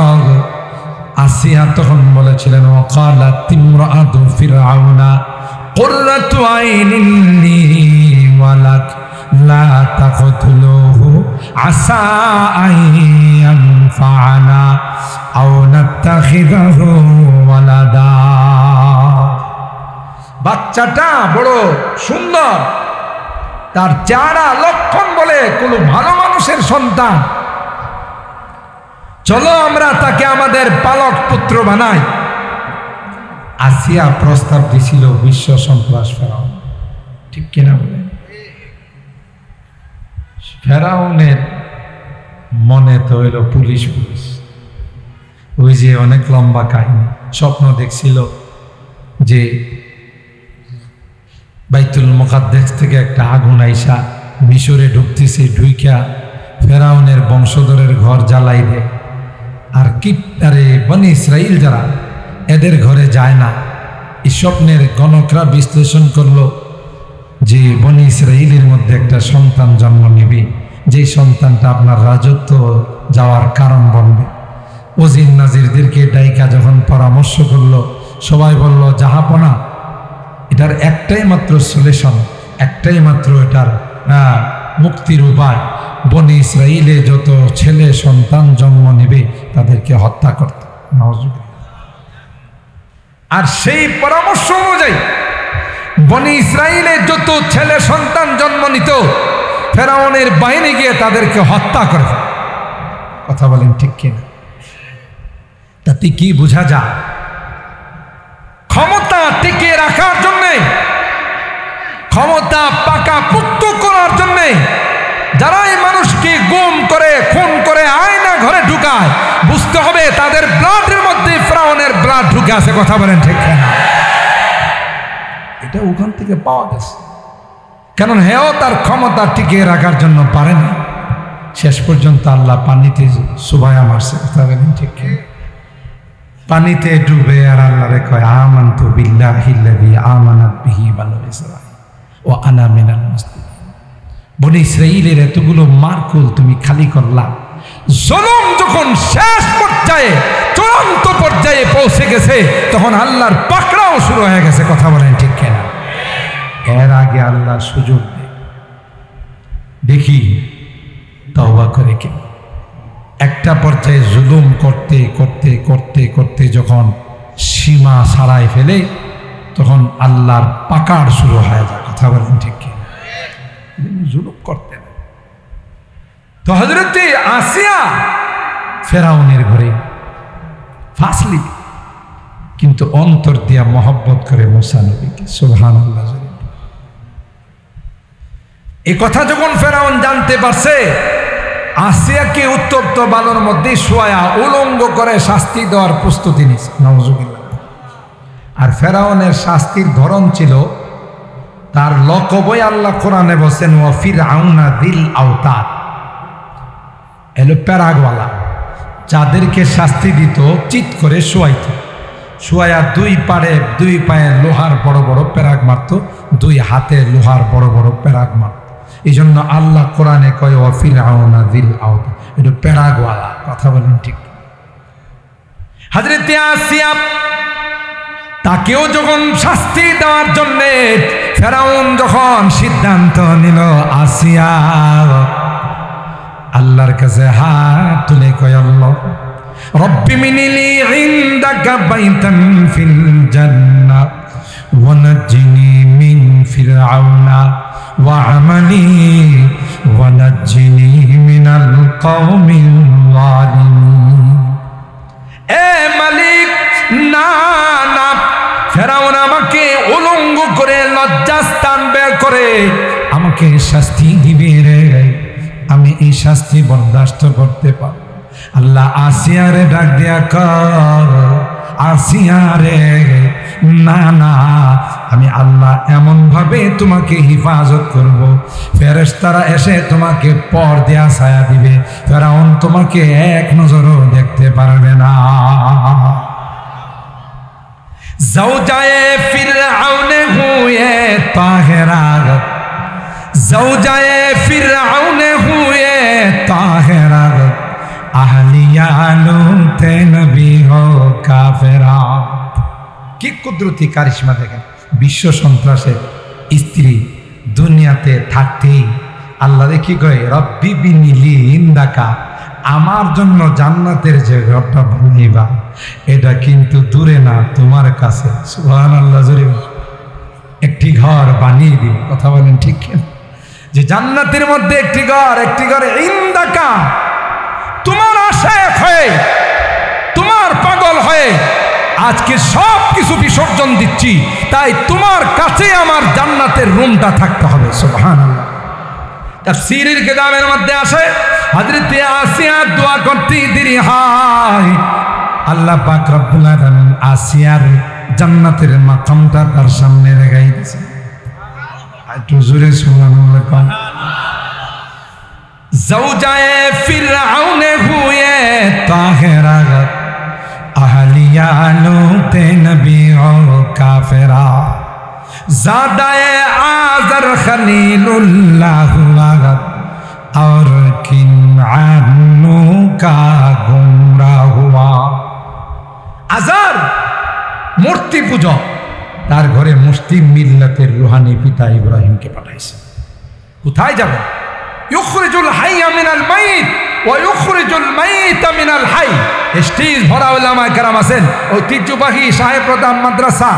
আসিয়া তখন বলেছিলেন, ওয়াকালাত ইমরাতু ফিরআউনা কুররাতু আইনিন লি ওয়ালাক লা তাকতুলুহু আসা আন ইয়ানফা'না আও নাত্তাখিযাহু ওয়ালাদা। বাচ্চাটা বড় সুন্দর, তার চেহারা লক্ষণ বলে কোনো ভালো মানুষের সন্তান, চলো আমরা তাকে আমাদের পালক পুত্র বানাই। আসিয়া প্রস্তাব দিছিল বিশ্ব সন্ত্রাস ফেরাউন, ঠিক কিনা বলে? ফেরাউনের মনে তো হইল পুলিশ পুলিশ। ওই যে অনেক লম্বা কাহিনী, স্বপ্ন দেখছিল যে বাইতুল মুকাদ্দাস থেকে একটা আগুন আইসা মিশরে ঢুকতেছে, ঢুইকা ফেরাউনের বংশধরের ঘর জ্বালাই দেয়। আর আরে বনি ইসরাইল যারা, এদের ঘরে যায় না। এই স্বপ্নের গণকরা বিশ্লেষণ করলো যে বনি ইসরাইলের মধ্যে একটা সন্তান জন্ম নেবে, যে সন্তানটা আপনার রাজত্ব যাওয়ার কারণ বনবে। ওজির নাজিরদেরকে ডাইকা যখন পরামর্শ করলো, সবাই বলল, জাহাপনা, এটার একটাই মাত্র সলিউশন, একটাই মাত্র এটার মুক্তির উপায়, বনি ইসরাইলে যত ছেলে সন্তান জন্ম নেবে তাদেরকে হত্যা করতে। আর সেই পরামর্শ অনুযায়ী বনি ইসরাইলে যত ছেলে সন্তান জন্ম নিত, ফেরাউনের বাহিনী গিয়ে তাদেরকে হত্যা করে। কথা বলেন ঠিক কিনা? তাতে কি বোঝা যায়? ক্ষমতা টিকে রাখার জন্য, ক্ষমতা পাকাপোক্ত করার জন্য যারা এই মানুষকে গুম করে, খুন করে, আয়না ঘরে ঢুকায়, বুঝতে হবে তাদের ব্লাডের মধ্যে ফেরাউনের ব্লাড ঢুকে আছে। কথা বলেন ঠিক না? এটা ওখান থেকে পাওয়া গেছে। কারণ হেও তার ক্ষমতা টিকিয়ে রাখার জন্য পারে না, শেষ পর্যন্ত আল্লাহ পানিতে সুবায়া মারছে। কথা বলেন ঠিক কিনা? পানিতে ডুবে আর আল্লাহরে কয়, আমানতু বিল্লাহিল্লাযী আমানাত বিহি বানু ইসরাঈল ওয়া আনা মিনাল মুসলিমিন। বনি ইসরাঈলের এতগুলো মারকুল তুমি খালি করলা। জুলুম যখন শেষ পর্যায়ে, চূড়ান্ত পর্যায়ে পৌঁছে গেছে, তখন আল্লাহর পাকড়াও শুরু হয়ে গেছে। কথা বলেন ঠিক কিনা? এর আগে আল্লাহর সুযোগ নেই। দেখি তওবা করে কি। একটা পর্যায়ে জুলুম করতে করতে করতে করতে যখন সীমা ছাড়াই ফেলে, তখন আল্লাহর পাকাড় শুরু হয়ে যায়। কথা বলেন ঠিক কি? জুলুম করতেন। তো হযরত আসিয়া ফেরাউনের ঘরে ফাসলি, কিন্তু অন্তর দিয়া মহব্বত করে মুসা নবীকে। সুবহানাল্লাহ। এই কথা যখন ফেরাউন জানতে পারছে, আসিয়াকে উত্তপ্ত বালুর মধ্যে শোয়া উলঙ্গ করে শাস্তি দেওয়ার প্রস্তুতি নিছে। নাউজুবিল্লাহ। আর ফেরাউনের শাস্তির ধরন ছিল, তার লকবই আল্লাহ কোরআনে বলেন, ওয়া ফিরআউনা যিল আওতাদ, এলো প্যারাগওয়ালা, যাদেরকে শাস্তি দিত চিৎ করে শোয়াইত, শোয়া দুই পায়ে লোহার বড় বড় প্যারাগ মারত, দুই হাতে লোহার বড় বড় প্যারাগ মারত। এই জন্য আল্লাহ কোরআনে কয়, ওয়া ফিরআউনা যিল আওতাদ, এটা প্যারাগওয়ালা। কথা বলেন ঠিক? হযরত আসিয়া তাকেও যখন শাস্তি দেওয়ার জন্য ফেরাউন যখন সিদ্ধান্ত নিল, আসিয়া আল্লাহর কাছে হাত তুলে কয়, আল্লাহ রব্বি মিনিলি ইনদাকা বাইতান ফিল জান্নাহ ওয়া নাজ্জিনি মিন ফিরআউনা ওয়া আমালি ওয়া নাজ্জিনি মিনাল কওমিল যালিমিন। এ মালিক, না না, ফেরাউন আমাকে উলঙ্গ করে লজ্জাস্থান বের করে আমাকে শাস্তি দিবে রে, আমি এই শাস্তি বরদাস্ত করতে পারব। আল্লাহ আসিয়ারে ডাক দিয়া কর, আসিয়া রে, না না, আমি আল্লাহ এমন ভাবে তোমাকে হিফাজত করব, ফেরেশতারা এসে তোমাকে পর্দা ছায়া দিবে, ফেরাউন তোমাকে এক নজরও দেখতে পারবে না। জাওজায়ে ফিরআউন হুয়ে তাহেরা, জাওজায়ে ফিরআউন হুয়ে তাহেরা, আহলিয়ালু তে নবী হো কাফেরা। কি কুদরতি কারিশমা দেখেন। বিশ্ব সন্ত্রাসের স্ত্রী দুনিয়াতে থাকতেই আল্লাহ কি কয়, রব্বি বিনিলি ইন্দাকা, আমার জন্য জান্নাতের যে ঘরটা বানাইবা এটা কিন্তু দূরে না, তোমার কাছে। সুবহানাল্লাহ, জোরে একটি ঘর বানিয়ে দিন। কথা বলেন ঠিক কেন? যে জান্নাতের মধ্যে একটি ঘর ইন্দাকা, তোমার আশায় হয়ে, তোমার পাগল হয়ে আজকে সব কিছু বিসর্জন দিচ্ছি, তাই তোমার কাছে আমার জান্নাতের রুমটা থাকতে হবে। সুবহানাল্লাহ। তাফসীরের কিতাবের মধ্যে আসে, হযরত আসিয়া দোয়া করতে দেরি হয়, আল্লাহ পাক রব্বুল আলামিন আসিয়ার জান্নাতের মাকামটা তার সামনে রেখে দিয়েছে। একটু জোরে সুবহানাল্লাহ কোন। জাওজায়ে ফিরআউন হুয়ে তাহেরা, আহলিয়ালু তে নবী হো কাফেরা, জাদায়ে আযর খলিলুল্লাহ और किन्आनु का गुमराह हुआ। আজার মূর্তি পূজক, তার ঘরে মুসলিম মিল্লাতের রুহানি পিতা ইব্রাহিমকে পাঠাইছে। কোথায় যাবে? ইউখরিজুল হাইয়া মিনাল মাইত ওয়া ইউখরিজুল মাইতা মিনাল হাই। স্টেজ ভরা উলামা কেরাম আছেন, ঐতিহ্যবাহী সাহেব প্রধান মাদ্রাসা।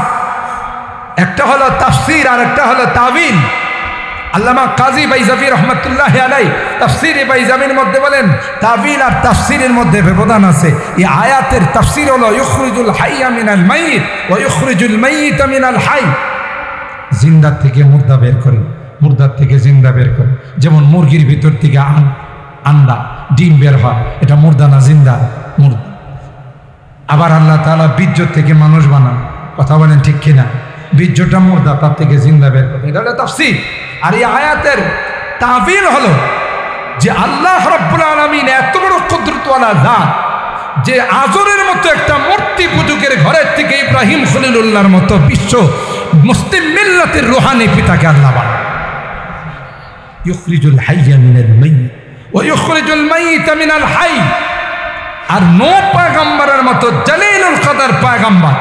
একটা হলো তাফসীর আর একটা হলো তাবিল। আল্লামা কাজী বাইজাবি রহমতুল্লাহি আলাইহি তাফসীরে বাইজামির মধ্যে বলেন, তাবিল আর তাফসীরের মধ্যে ব্যবধান আছে। এই আয়াতের তাফসীর হলো ইউখরিজুল হাইয়া মিনাল মাইত ওয়া ইউখরিজুল মাইতা মিনাল হাই। জিন্দা থেকে মুর্দা বের করে, মুর্দার থেকে জিন্দা বের করে। যেমন মুরগির ভিতর থেকে আন্ডা ডিম বের হয়, এটা মুর্দা না জিন্দা? মুর্দা। আবার আল্লাহ তাআলা বীর্য থেকে মানুষ বানান। কথা বলেন ঠিক কিনা? বীর্যটা মুর্দা, তার থেকে জিন্দা বের করে, এটা হলো তাফসীর। আর এই আয়াতের তাবিল হলো যে আল্লাহ রাব্বুল আলামিন এত বড় কুদরতওয়ালা জাত যে আজরের মতো একটা মূর্তি পূজকের ঘরের থেকে ইব্রাহিম খলিলুল্লাহর মতো বিশ্ব মুসলিম মিল্লাতের রুহানি পিতাকে আল্লাহ বানান। ইউখরিজুল হাইয়া মিনাল মাইত ওয়া ইউখরিজুল মাইতা মিনাল হাই। আর নূহ পয়গম্বরের মতো জালিলুল কদর পয়গম্বর,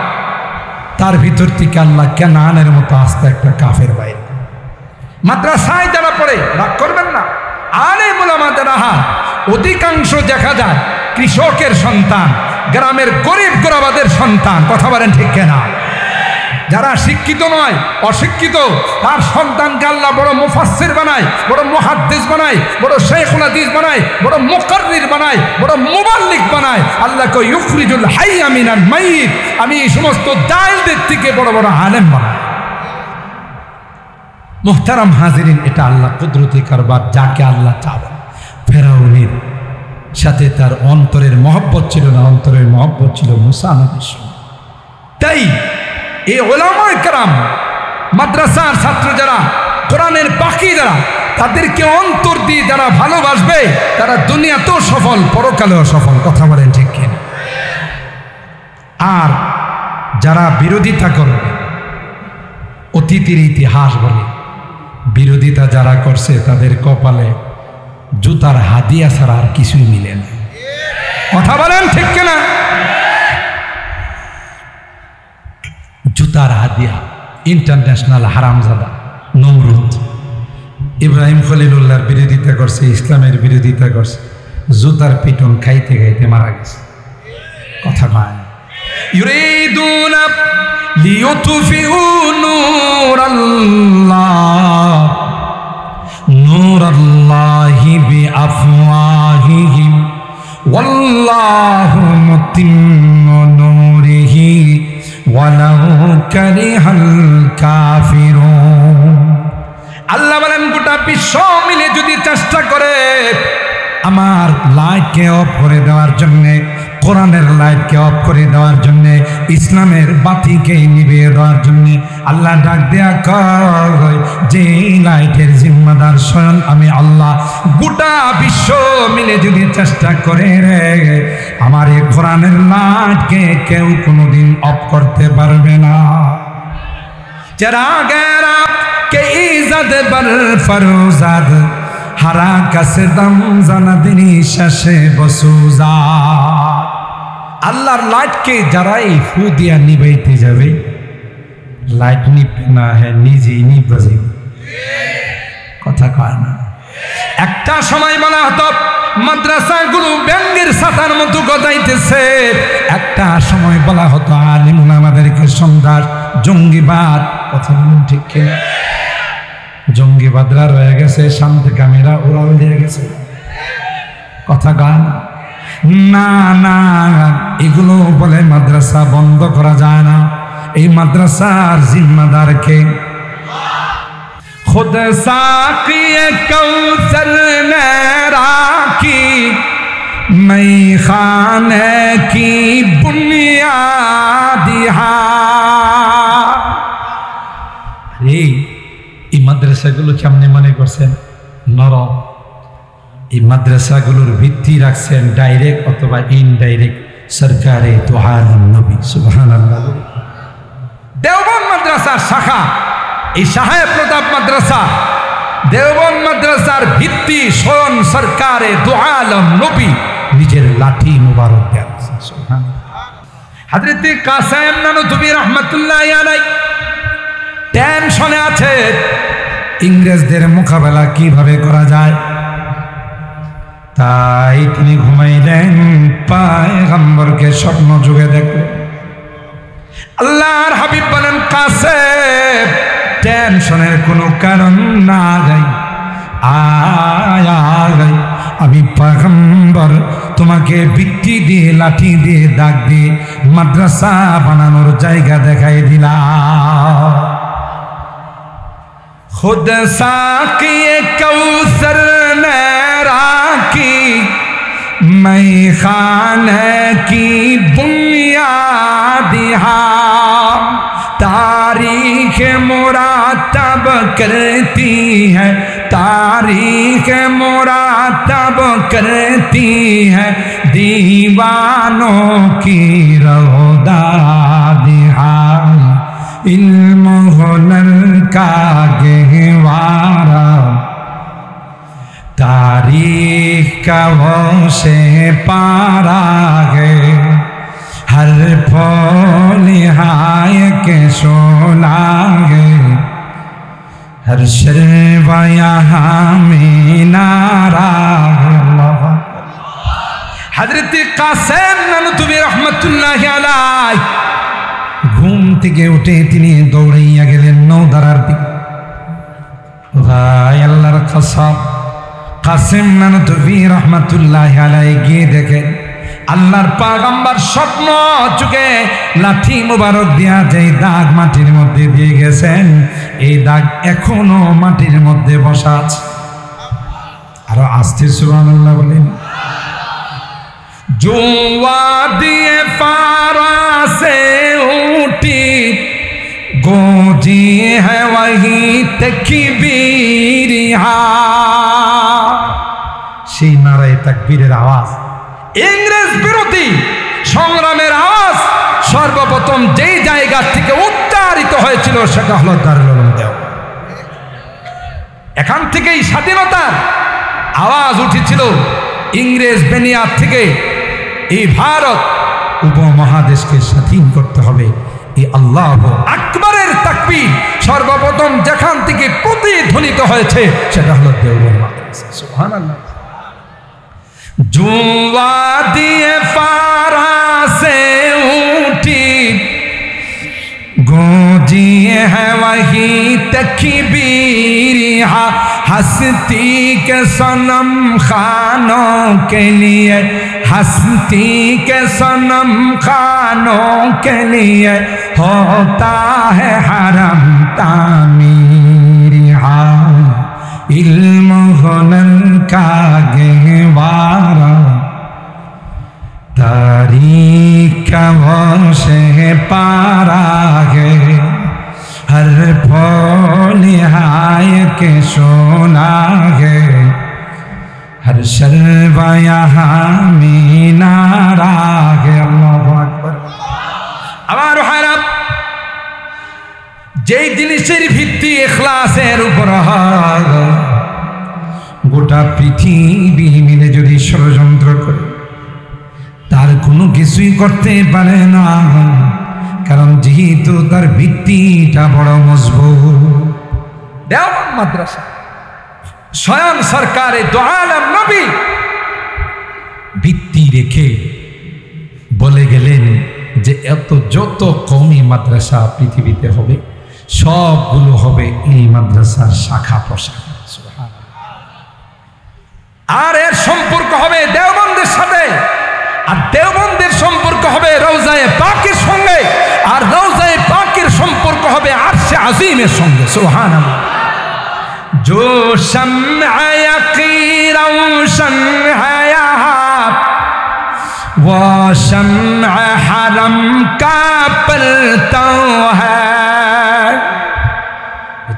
তার ভিতর থেকে আল্লাহ কেনানের মতো আস্তে একটা কাফের বাইরে। মাদ্রাসায় যারা পড়ে, রাগ করবেন না, আলেম উলামা যারা, অধিকাংশ দেখা যায় কৃষকের সন্তান, গ্রামের গরিব গোরাবাদের সন্তান। কথা বলেন ঠিক কিনা? যারা শিক্ষিত নয়, অশিক্ষিত, তার সন্তানকে আল্লাহ বড় মুফাসসির বানায়, বড় মুহাদ্দিস বানায়, বড় শাইখুল হাদিস বানায়, বড় মুকাররির বানায়, বড় মুবাল্লিগ বানায়। আল্লাহ কয় ইউখরিজুল হাইয়া মিনাল মাইত, আমি এই সমস্ত জায়েলদের থেকে বড় বড় আলেম বানাই। মুহতারাম হাজিরিন, এটা আল্লাহ কুদরতি কারবার, যাকে আল্লাহ চাবেন। ফেরাউনের সাথে তার অন্তরের মহব্বত ছিল না, অন্তরের মহব্বত ছিল মুসা নবীর সঙ্গে। তাই এই উলামায়ে কেরাম, মাদ্রাসার ছাত্র যারা, কোরআনের পাখি যারা, তাদেরকে অন্তর দিয়ে যারা ভালোবাসবে, তারা দুনিয়াতেও সফল, পরকালেও সফল। কথা বলেন ঠিক কিনা? আর যারা বিরোধিতা করবে, অতীতের ইতিহাস বলে, বিরোধিতা যারা করছে তাদের কপালে জুতার হাদিয়া ছাড়া আর কিছুই মিলে না। কথা বলেন ঠিক কিনা? জুতার হাদিয়া। ইন্টারন্যাশনাল হারামজাদা নমরুদ ইব্রাহিম খলিলুল্লাহর বিরোধিতা করছে, ইসলামের বিরোধিতা করছে, জুতার পিটন খাইতে খাইতে মারা গেছে। কথা নয়। ইউরিদুনা লিয়ুতফিউ নূরাল্লাহি বিআফওয়াহিহিম ওয়াল্লাহু মুতিম্মু নূরিহি ওয়ালাউ কারিহাল কাফিরুন। আল্লাহ বলেন, গোটা বিশ্ব মিলে যদি চেষ্টা করে আমার লাইটকে অফ করে দেওয়ার জন্য, কোরআনের লাইটকে অফ করে দেওয়ার জন্য, ইসলামের বাতিকে নিভিয়ে দেওয়ার জন্য আল্লাহ ডাক দেয়া কয় যে লাইটের জিম্মাদার স্বয়ং আমি আল্লাহ। গোটা বিশ্ব মিলে যদি চেষ্টা করে রে, আমার এই কোরআনের লাইটকে কেউ কোনোদিন অফ করতে পারবে না। চেরাগেরা কে ইজাদ বর ফরোজাদ হারা কাছে দম জানাদিনী শেষে বসুজা। আল্লাহর লাইটকে যারাই ফু দিয়া নিবাইতে যাবে, লাইট নিবে না, হ্যাঁ নিজেই নিবে। কথা কয় না? একটা সময় বলা হতো মাদ্রাসাগুলো ব্যাঙ্গের ছাতার মতো গজাইতেছে, একটা সময় বলা হতো আলিমুল আমাদেরকে সন্ত্রাস জঙ্গিবাদ। কথা বলুন ঠিক কিনা? জঙ্গিবাদরা রয়ে গেছে, শান্তিকামীরা উড়াল দিয়ে গেছে। কথা গান না না, এগুলো বলে মাদ্রাসা বন্ধ করা যায় না। এই মাদ্রাসার জিম্মাদারকে खुद साक़िए कौसर ने राखी मई खाने की बुनियादी এই মাদ্রাসাগুলো কেমনে মনে করছেন নরম? এই মাদ্রাসাগুলোর ভিত্তি রাখছেন ডাইরেক্ট অথবা ইনডাইরেক্ট সরকারে তো আলম নবী। সুবহানাল্লাহ। দেওবন্দ মাদ্রাসার শাখা, এই সাহেব প্রতাপ মাদ্রাসা, দেওবন্দ মাদ্রাসার ভিত্তি স্বয়ং সরকারে দু আলম নবী নিজের লাঠি মুবারক দেন। হযরত কাসেম নানুতুবি রহমাতুল্লাহি আলাইহি টেনশনে আছে ইংরেজদের মোকাবেলা কিভাবে করা যায়। তাই তিনি ঘুমাইলেন, পয়গম্বরকে স্বপ্ন যুগে দেখলেন। আল্লাহর হাবিব বলেন, কাসেম টেনশনের কোনো কারণ না গাই, আয় আমি পয়গম্বর তোমাকে ভিত্তি দিয়ে লাঠি দিয়ে দাগ দিয়ে মাদ্রাসা বানানোর জায়গা দেখাই দিলাম। खुद साक़िए कौसर ने राखी मैं खाने की बुनियादी तारीख मुरातब करती है, तारीख मुरातब करती है दीवानों की रौदादिहा इल्म हुनर का गहवारा तारीख का वो से पारा है हर फूल हाय के शोला है हर शर्वा यहाँ में नारा है। हज़रत कासिम नानुतुबी रहमतुल्लाहि अलैहि ঘুম থেকে উঠে তিনি দৌড়াইয়া গেলেন নওদারার দিকে। ভাই আল্লাহর কসম, কাসেম নানুতুবি রহমাতুল্লাহি আলাইহি গিয়ে দেখেন আল্লাহর পয়গম্বর স্বপ্ন যুগে লাঠি মুবারক দিয়া যেই দাগ মাটির মধ্যে দিয়ে গেছেন, এই দাগ এখনো মাটির মধ্যে বসা আছে। আরো আস্তে সুবহানাল্লাহ বলেন। जुआ दिए पारा से उठी गूंजी है वही तकबीर, সেই নারায়ে তাকবীরের আওয়াজ, ইংরেজ বিরোধী সংগ্রামের আওয়াজ সর্বপ্রথম যেই জায়গা থেকে উচ্চারিত হয়েছিল সেটা হলো দারুল উলুম দেওবন্দ। এখান থেকেই স্বাধীনতার আওয়াজ উঠেছিল। ইংরেজ বেনিয়াদ থেকে এই ভারত উপমহাদেশকে স্বাধীন করতে হবে। এই আল্লাহু আকবারের তাকবীর সর্বপ্রথম যেখান থেকে প্রতিধ্বনিত হয়েছে সেটা হলো দেওবন্দ মাদ্রাসা। সুবহানাল্লাহ। जुआ दिए पारा से उठी गूंजी है वही तकबीर, हस्ती के सनम खानों के लिए, हस्ती के सनम खानों के लिए होता है हरम तामीर, इल्म हुनर का गहवारा तारीखों से पारा है हर फूल हाय के सोना है हर शर्वा यहाँ मीनारा है। अल्लाहु আকবার। আমার ভাইরা, যেই জিনিসের ভিত্তি ইখলাসের উপর হয়, গোটা পৃথিবী মিলে যদি ষড়যন্ত্র করে তার কোনো কিছুই করতে পারে না, কারণ যেহেতু তার ভিত্তিটা বড় মজবুত। দেওবন্দ মাদ্রাসা স্বয়ং সরকারে দো আলম নবী ভিত্তি রেখে বলে গেলেন যে যত কওমি মাদ্রাসা পৃথিবীতে হবে সবগুলো হবে এই মাদ্রাসার শাখা প্রশাখা। আর এর সম্পর্ক হবে দেওবন্দের সাথে, আর দেওবন্দের সম্পর্ক হবে রওজায়ে পাকের সঙ্গে, আর রওজায়ে পাকের সম্পর্ক হবে আরশে আজিমের সঙ্গে। সুবহানাল্লাহ। जो शम्अ यक़ीन रोशन है यहाँ वो शम्अ हरम का परतव है।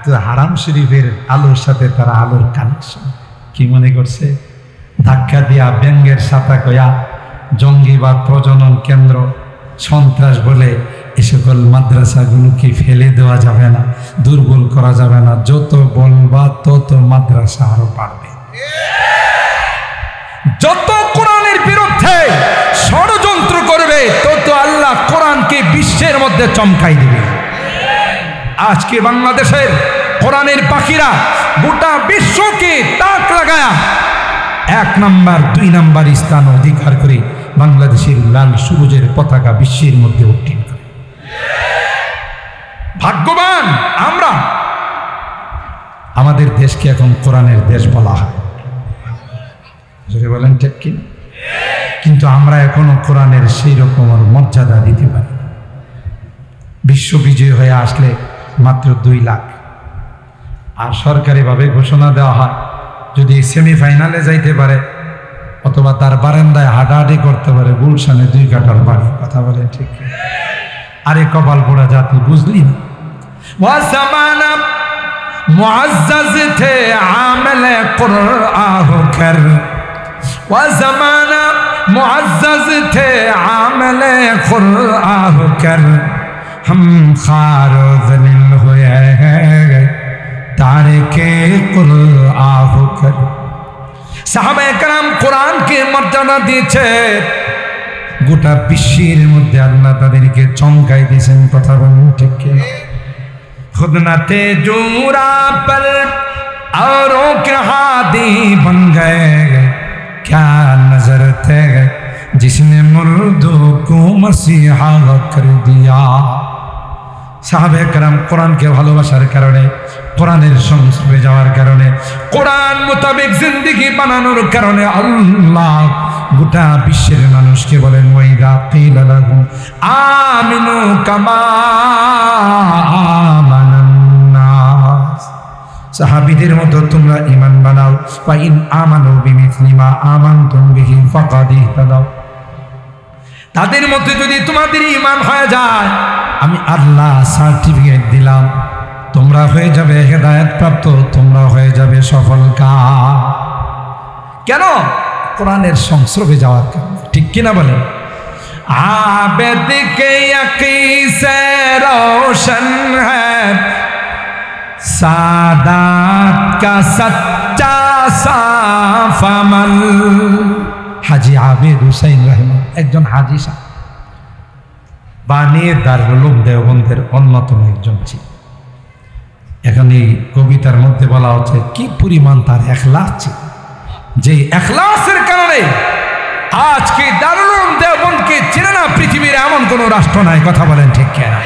तो হারাম শরীফের আলোর সাথে তারা আলোর কানেকশন কি মনে করছে? ধাক্কা দিয়া ব্যঙ্গের সাথা কয়া জঙ্গিবাদ প্রজনন কেন্দ্র সন্ত্রাস বলে এ সকল মাদ্রাসাগুলোকে ফেলে দেওয়া যাবে না, দুর্বল করা যাবে না। যত বলবা তত মাদ্রাসা আরো বাড়বে। যত কোরআনের বিরুদ্ধে ষড়যন্ত্র করবে তত আল্লাহ কোরআনকে বিশ্বের মধ্যে চমকাই দিবে। আজকে বাংলাদেশের কোরআনের পাখিরা গোটা বিশ্বকে তাক লাগায়া 1 নাম্বার 2 নাম্বার স্থান অধিকার করে বাংলাদেশের লাল সবুজের পতাকা বিশ্বের মধ্যে উত্তীর্ণ করে। ভাগ্যবান আমরা, আমাদের দেশকে এখন কোরআনের দেশ বলা হয়। বলেন ঠিক কিনা? কিন্তু আমরা এখনো কোরআনের সেই রকম মর্যাদা দিতে পারি। বিশ্ব বিজয় হয়ে আসলে মাত্র 2 লাখ, আর সরকারিভাবে ঘোষণা দেওয়া হয় যদি সেমিফাইনালে যাইতে পারে অথবা তার বারান্দায় হাঁটাহাঁটি করতে পারে গুলশানে 2 কাঠার বাড়ি। কথা বলে ঠিক? আরে কপাল পোড়া জাতি, বুঝলি না? ওয়া জামানা মুআজ্জাজ থে আমলে কুরআন কর, ওয়া জামানা মুআজ্জাজ থে আমলে কুরআন কর, हम खार ज़लील हुए हैं तारिके कुरआन होकर। সাহাবায়ে কেরাম কোরআনকে মর্যাদা দিয়েছে, গোটা বিশ্বের মধ্যে আল্লাহ তাদেরকে চমকাই দিয়েছেন। কথা বলুন ঠিক কি? খুদনাতে জুরা पर औरों के हादी बन गए, क्या नजर थे जिसने मुर्दों को मसीहा कर दिया। সাহাবায়ে কেরাম কোরআনকে ভালোবাসার কারণে, কোরআনের সংস্পর্শে যাওয়ার কারণে, কোরআন মোতাবেক জিন্দেগি বানানোর কারণে আল্লাহ গোটা বিশ্বের মানুষকে বলেন ওয়াইদা কিলা লাহুম আমিনু কামা আমানান নাস, সাহাবীদের মতো তোমরা ঈমান বানাও। ওয়া ইন আমানু বিমিসলি মা আমানতুম বিহি ফাকাদ ইহতাদাও, তাদের মধ্যে যদি তোমাদের ঈমান হয়ে যায় আমি আল্লাহ সার্টিফিকেট দিলাম, তোমরা হয়ে যাবে হেদায়েত প্রাপ্ত, তোমরা হয়ে যাবে সফলকাম। কেন? কোরআনের সংস্রবে যাওয়ার কারণে। ঠিক কিনা বলেন? आबिद के यकीन से रोशन है सादात का सच्चा साफ अमल। हाजी आबिद हुसैन रहमान একজন হাজী সাহেব, বানিয়ে দারুল উলুম দেওবন্দের অন্যতম একজন ছিল। এখন এই কবিতার মধ্যে বলা হচ্ছে কি পরিমাণ তার ইখলাস ছিল, যে ইখলাসের কারণে আজকে দারুল উলুম দেওবন্দকে চেনে না পৃথিবীর এমন কোন রাষ্ট্র নাই। কথা বলেন ঠিক কিনা?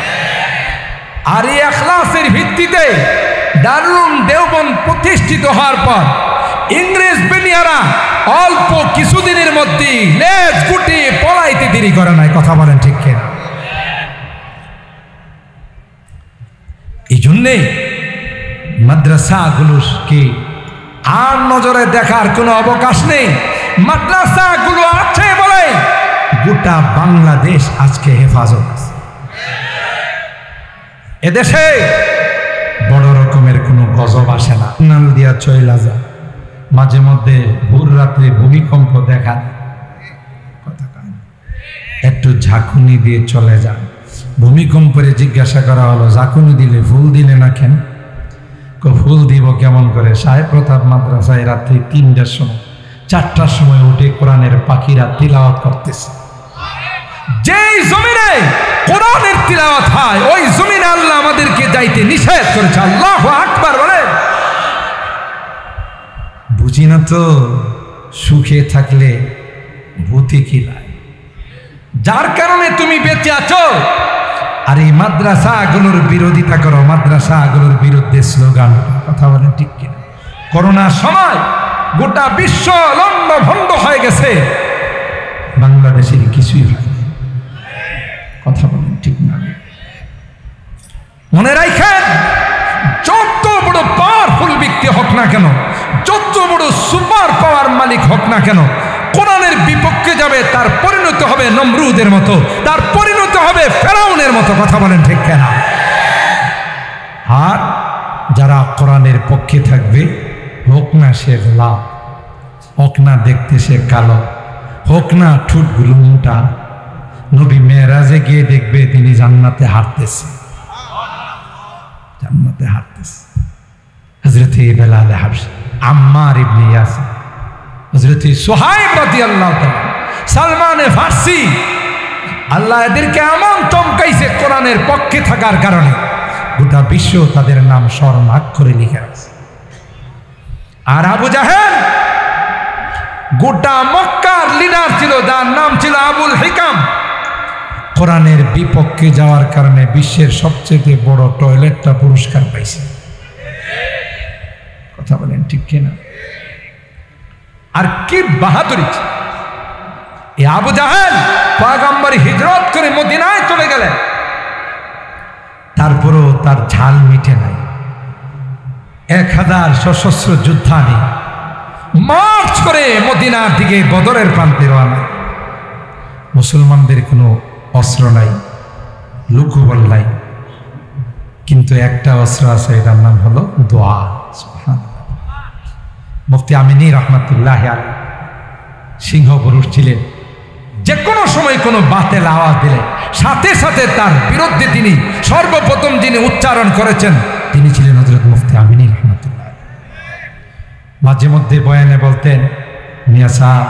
আর এই ইখলাসের ভিত্তিতে দারুল উলুম দেওবন্দ প্রতিষ্ঠিত হওয়ার পর ইংরেজ বেনিয়ারা অল্প কিছুদিনের মধ্যে লেজ গুটিয়ে পলাইতে দেরি করে নাই। কথা বলেন ঠিক কিনা? এই জন্যেই মাদ্রাসাগুলোকে আর নজরে দেখার কোনো অবকাশ নেই। মাদ্রাসাগুলো আছে বলে গোটা বাংলাদেশ আজকে হেফাজত আছে। এদেশে বড় রকমের কোনো গজব আসে না, নাল দিয়া চইলা যায়, মাঝে মধ্যে ভোর রাত্রে ভূমিকম্প দেখা একটু ঝাঁকুনি দিয়ে চলে যান। ভূমিকম্পে জিজ্ঞাসা করা হলো, ঝাঁকুনি দিলে ফুল দিলে না কেন? ফুল দিব কেমন করে? সাহেব প্রতাপ মাদ্রাসায় রাত্রি 3টার সময় 4টার সময় উঠে কোরআনের পাখিরা তিলাওয়াত করতেছে। যেই জমিনে কোরআনের তিলাওয়াত হয় ওই জমিনে আল্লাহ আমাদেরকে যাইতে নিষেধ করেছে। আল্লাহু আকবার বলে। বুঝি না তো, সুখে থাকলে ভূতে কিলায়, যার কারণে তুমি বেঁচে আছো। আর এই মাদ্রাসাগুলোর বিরোধিতা করো, মাদ্রাসাগুলোর বিরুদ্ধে স্লোগান, কথা বলেন ঠিক কিনা? করোনার সময় গোটা বিশ্ব লন্ডভন্ড হয়ে গেছে, বাংলাদেশের কিছুই হয়নি, কথা বলেন ঠিক না? মনে রাখেন, যত বড় পাওয়ারফুল ব্যক্তি হোক না কেন, যত বড় সুপার পাওয়ার মালিক হোক না কেন, কোরআনের বিপক্ষে যাবে তার পরিণতি হবে নমরুদের মতো, তার পরিণতি হবে ফেরাউনের মতো, কথা বলেন ঠিক কেনা? আর যারা কোরআনের পক্ষে থাকবে, হোক না সে লাভ, হোক না দেখতে সে কালো, হোক না ঠোঁটগুলো মোটা, নবী মেরাজে গিয়ে দেখবে তিনি জান্নাতে হাঁটতেছে, জান্নাতে হাঁটতেছে। হযরত বেলাল হাবশী, আম্মার ইবনে ইয়াসির, হযরত সুহাইব রাদিয়াল্লাহু তাআলা, সালমান ফারসি, আল্লাহ এদেরকে এমন চমকাইছে কোরআনের পক্ষে থাকার কারণে, গোটা বিশ্ব তাদের নাম স্বর্ণাক্ষরে লিখে রাখছে। আর আবু জাহেল গোটা মক্কার লিডার ছিল, যার নাম ছিল আবুল হিকাম। কোরআনের বিপক্ষে যাওয়ার কারণে বিশ্বের সবচেয়ে বড় টয়লেটটা পুরস্কার পাইছে, কথা বলেন ঠিক কিনা? আর কি বাহাদুরি! এই আবু জাহেল পয়গম্বর হিজরত করে মদিনায় চলে গেলেন, তারপরও তার ঝাল মিটে নাই। 1000 সশস্ত্র যোদ্ধা নিয়ে মার্চ করে মদিনার দিকে বদরের প্রান্তে রওনা। মুসলমানদের কোনো অস্ত্র নাই, লুকুবল নাই, কিন্তু একটা অস্ত্র আছে, এটার নাম হলো দোয়া। মুফতি আমিনী রহমাতুল্লাহ আলাইহি সিংহ পুরুষ ছিলেন, যে কোনো সময় কোনো বাতেল আওয়াজ দিলে সাথে সাথে তার বিরুদ্ধে তিনি সর্বপ্রথম যিনি উচ্চারণ করেছেন তিনি ছিলেন হযরত মুফতি আমিনী রহমাতুল্লাহ। মাঝে মধ্যে বয়ানে বলতেন, মিয়া সাহেব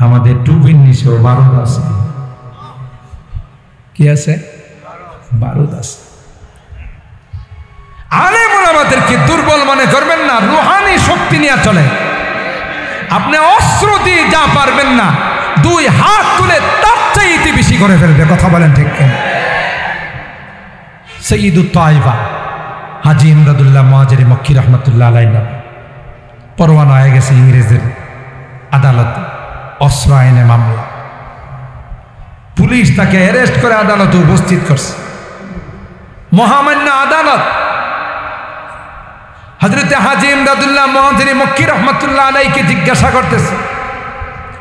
আমাদের টুপির নিচেও বারুদ আছে। কি আছে? বারুদ আছে। আলেম ওলামাদেরকে দুর্বল মনে করবেন না, রুহানি শক্তি নিয়ে চলে। আপনি অস্ত্র দিয়ে যা পারবেন না, 2 হাত তুলে তার চাইতে বেশি করে ফেলবে, কথা বলেন ঠিক কেন? সৈয়দুত তায়েফা হাজী ইমদাদুল্লাহ মুহাজিরি মক্কি রহমাতুল্লাহ আলাইহি পরোয়ানা হয়ে গেছে ইংরেজের আদালতে, অস্ত্র আইনে মামলা। পুলিশ তাকে অ্যারেস্ট করে আদালতে উপস্থিত করছে। মহামান্য আদালত হযরত হাজী ইমদাদুল্লাহ মুহাজিরি মক্কি রহমাতুল্লাহ আলাইহিকে জিজ্ঞাসা করতেছে,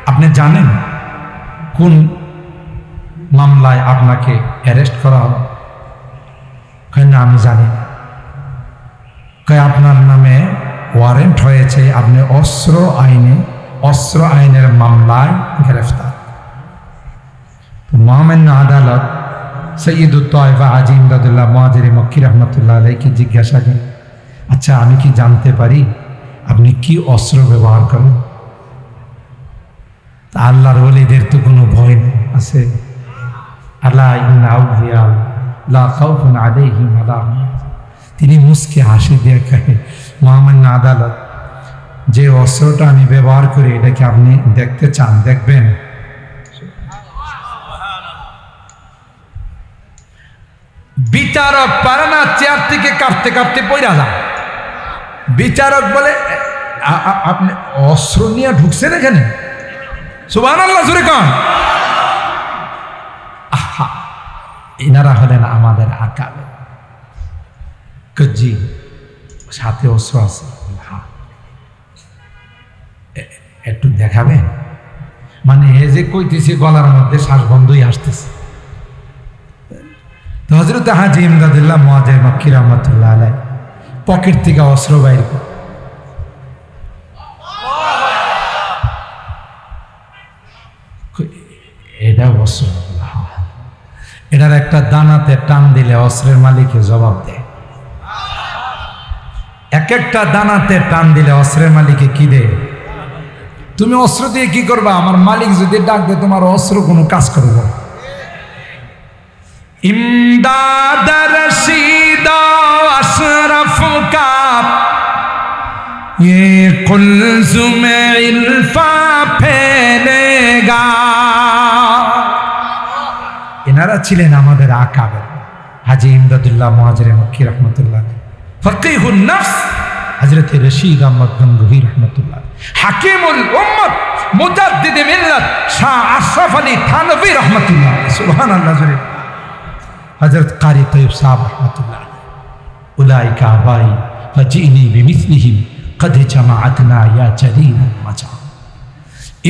আপনি জানেন কোন মামলায় আপনাকে অ্যারেস্ট করা হলো? কয় না, আমি জানি না। কয় আপনার নামে ওয়ারেন্ট হয়েছে, আপনি অস্ত্র আইনের মামলায় গ্রেফতার। মহামান্য আদালত সৈয়দুত তায়েফা হাজী ইমদাদুল্লাহ মুহাজিরি মক্কি রহমাতুল্লাহ আলাইহিকে জিজ্ঞাসা করেন, আচ্ছা আমি কি জানতে পারি আপনি কি অস্ত্র ব্যবহার করেন? আল্লাহর ওলিদের তো কোনো ভয় আছে। আল্লাহ ইন্না আউলিয়া লা খাউফুন আলাইহিম ওয়া হুম। তিনি মুস্কে হাসি দিয়ে কহে, মহামান্য আদালত, যে অস্ত্রটা আমি ব্যবহার করি এটা কি আপনি দেখতে চান? দেখবেন? বিচারক পারে না, চেয়ার থেকে কাঁপতে কাঁপতে পড়া যায়। বিচারক বলে, আপনি অস্ত্র নিয়ে ঢুকছেন এখানে? সুবহানাল্লাহ, জোরে কন। আহা, এনারা হলেন আমাদের আকাবে। জি, সাথে অস্ত্র আছে, একটু দেখাবেন? মানে এই যে কইতেছি গলার মধ্যে শ্বাস বন্ধই আসতেছে। তো হযরত হাজী ইমদাদুল্লাহ মুআজ্জির মক্কি রাহমাতুল্লাহ আলাইহি পকেট থেকে অস্ত্র বাইর করে এটা অস্ত্র, এটার একটা দানাতে টান দিলে অস্ত্রের মালিকে জবাব দেয়। এক একটা দানাতে টান দিলে অস্ত্রের মালিকে কি দেয়? তুমি অস্ত্র দিয়ে কি করবা? আমার মালিক যদি ডাক দেয় তোমার অস্ত্র কোনো কাজ করবো। ইমদাদ রশিদ আশরাফ কা ये कुल्ज़ुम इल्फा फैलेगा। এনারা ছিলেন আমাদের আকাবের। হাজী ইমদাদুল্লাহ মুআজ্জির মক্কি রাহমাতুল্লাহ, ফকিহুন নফস হযরত রশিদ আহমদ গঙ্গোহী রাহমাতুল্লাহ, হাকিমুল উম্মত মুজাদ্দিদ মিল্লাত শাহ আশরাফ আলী থানভী রাহমাতুল্লাহ, সুবহানাল্লাহ জোরে, হযরত কারি তৈয়ব সাহেব রাহমাতুল্লাহ, উলাইকা আবাই ফাজিনি বিমিসলিহিম قد جمعتنا يا جليل المجا।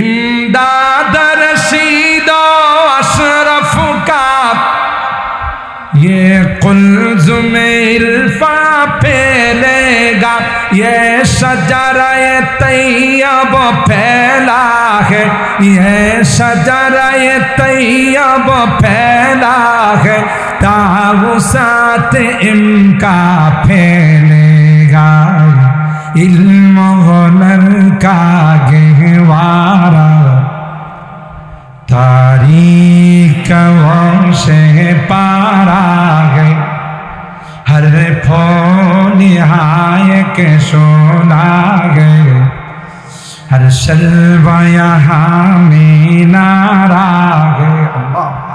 امداد رشید اشرف کا یہ قلزم الفا پھیلے گا، یہ شجرہ طیب پھیلا ہے، یہ شجرہ طیب پھیلا ہے، تاؤسات ان کا پھیلے گا، علم غنر کا گہوارہ تاریک سے پارا گئے، ہر پھول ہائے کے سونا گئے، ہر شلوہ یہاں میں نارا گئے۔ اللہ